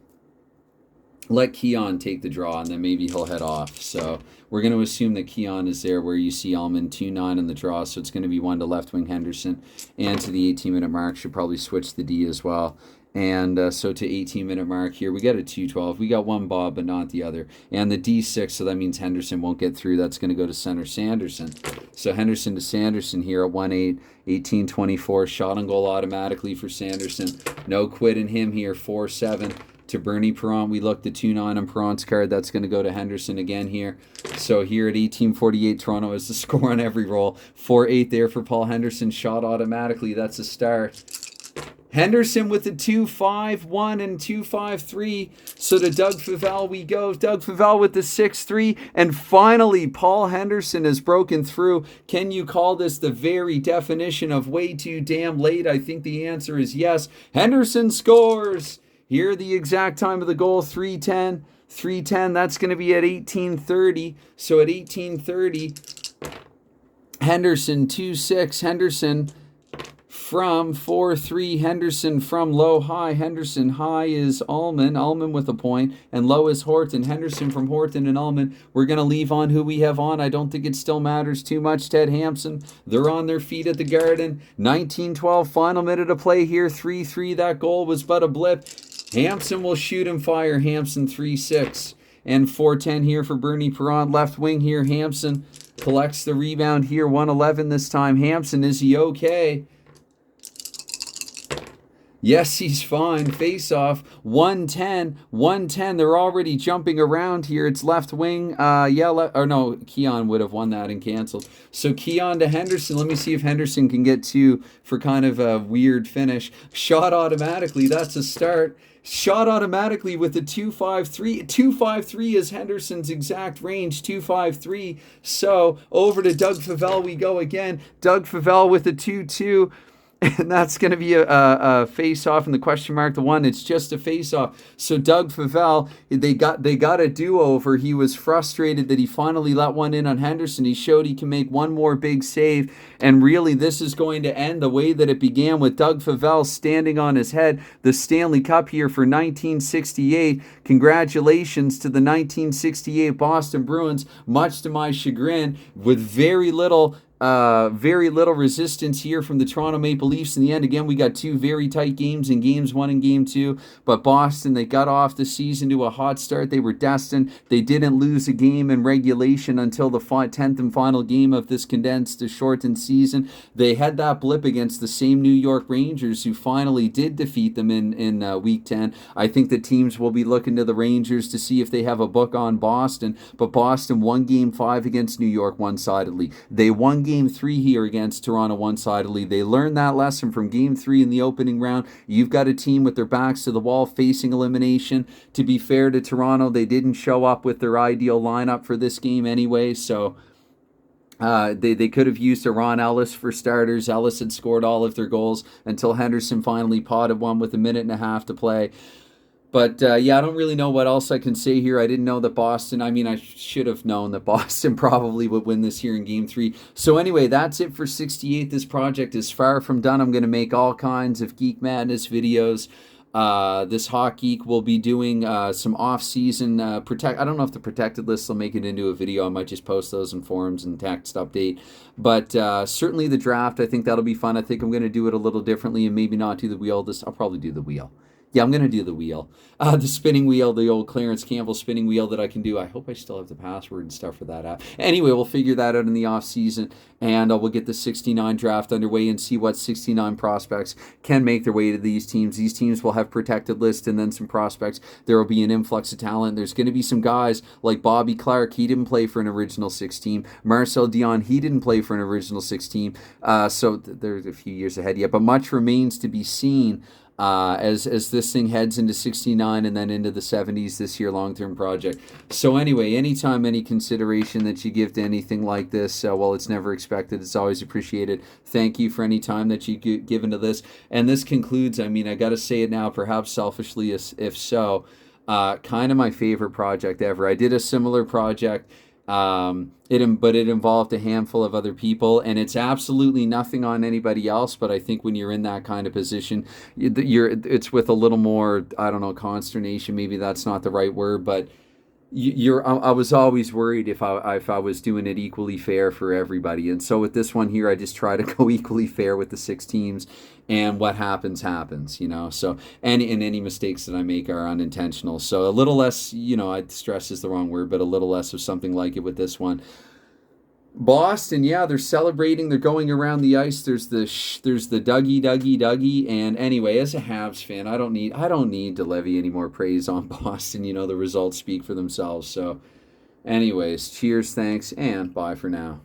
let Keon take the draw, and then maybe he'll head off. So we're going to assume that Keon is there where you see Ullman 2-9 in the draw. So it's going to be 1 to left wing Henderson. And to the 18-minute mark, should probably switch the D as well. And so to 18-minute mark here, we got a 2-12. We got one Bob, but not the other. And the D6, so that means Henderson won't get through. That's going to go to center Sanderson. So Henderson to Sanderson here at 1-8, 18-24. Shot on goal automatically for Sanderson. No quit in him here, 4-7. To Bernie Perron, we looked at 2-9 on Perron's card. That's going to go to Henderson again here. So here at 18:48, Toronto has the score on every roll. 4-8 there for Paul Henderson. Shot automatically. That's a start. Henderson with the 2-5-1 and 2-5-3. So to Doug Favell we go. Doug Favell with the 6-3. And finally, Paul Henderson has broken through. Can you call this the very definition of way too damn late? I think the answer is yes. Henderson scores. Here, the exact time of the goal, 3:10. 3:10, that's going to be at 18:30. So at 18:30, Henderson 2-6. Henderson from 4-3. Henderson from low high. Henderson high is Ullman. Ullman with a point. And low is Horton. Henderson from Horton and Ullman. We're going to leave on who we have on. I don't think it still matters too much. Ted Hampson. They're on their feet at the Garden. 19-12. Final minute of play here. 3-3. That goal was but a blip. Hampson will shoot and fire. Hampson 3-6. And 4-10 here for Bernie Perron. Left wing here. Hampson collects the rebound here. 1-11 this time. Hampson, is he okay? Yes, he's fine. Face off. 1-10. 1-10. They're already jumping around here. It's left wing. Or no, Keon would have won that and canceled. So Keon to Henderson. Let me see if Henderson can get 2 for kind of a weird finish. Shot automatically. That's a start. Shot automatically with the 2-5-3. 2-5-3 is Henderson's exact range. 2-5-3. So over to Doug Favell we go again. Doug Favell with a 2-2. And that's going to be a face-off in the question mark. The one, it's just a face-off. So Doug Favell, they got a do-over. He was frustrated that he finally let one in on Henderson. He showed he can make one more big save. And really, this is going to end the way that it began with Doug Favell standing on his head. The Stanley Cup here for 1968. Congratulations to the 1968 Boston Bruins. Much to my chagrin, with very little resistance here from the Toronto Maple Leafs in the end. Again, we got 2 very tight games in Games 1 and Game 2. But Boston, they got off the season to a hot start. They were destined. They didn't lose a game in regulation until the 10th and final game of this condensed, shortened season. They had that blip against the same New York Rangers, who finally did defeat them in Week 10. I think the teams will be looking to the Rangers to see if they have a book on Boston. But Boston won Game 5 against New York one-sidedly. They won Game 3 here against Toronto one-sidedly. They learned that lesson from Game 3 in the opening round. You've got a team with their backs to the wall facing elimination. To be fair to Toronto, they didn't show up with their ideal lineup for this game anyway, so they could have used a Ron Ellis for starters. Ellis had scored all of their goals until Henderson finally potted one with 1.5 minutes to play. But, yeah, I don't really know what else I can say here. I didn't know that Boston, I should have known that Boston probably would win this here in Game 3. So anyway, that's it for 68. This project is far from done. I'm going to make all kinds of Geek Madness videos. This Hawk Geek will be doing some off-season I don't know if the protected list will make it into a video. I might just post those in forums and text update. But certainly the draft, I think that'll be fun. I think I'm going to do it a little differently and maybe not do the wheel. I'll probably do the wheel. Yeah, I'm going to do the wheel. The spinning wheel, the old Clarence Campbell spinning wheel that I can do. I hope I still have the password and stuff for that app. Anyway, we'll figure that out in the off season, and we'll get the 69 draft underway and see what 69 prospects can make their way to these teams. These teams will have protected lists and then some prospects. There will be an influx of talent. There's going to be some guys like Bobby Clark. He didn't play for an original 6 team. Marcel Dion, he didn't play for an original 6 team. So there's a few years ahead yet, but much remains to be seen. As this thing heads into 69 and then into the 70s this year, long-term project. So anyway, anytime any consideration that you give to anything like this, well, it's never expected. It's always appreciated. Thank you for any time that you give into this. And this concludes, I got to say it now, perhaps selfishly, if so, kind of my favorite project ever. I did a similar project. But it involved a handful of other people, and it's absolutely nothing on anybody else. But I think when you're in that kind of position, it's with a little more, I don't know, consternation. Maybe that's not the right word, but I was always worried if I was doing it equally fair for everybody. And so with this one here, I just try to go equally fair with the 6 teams, and what happens, So any mistakes that I make are unintentional. So a little less, stress is the wrong word, but a little less of something like it with this one. Boston, yeah, they're celebrating. They're going around the ice. There's the Dougie. And anyway, as a Habs fan, I don't need to levy any more praise on Boston. The results speak for themselves. So, anyways, cheers, thanks, and bye for now.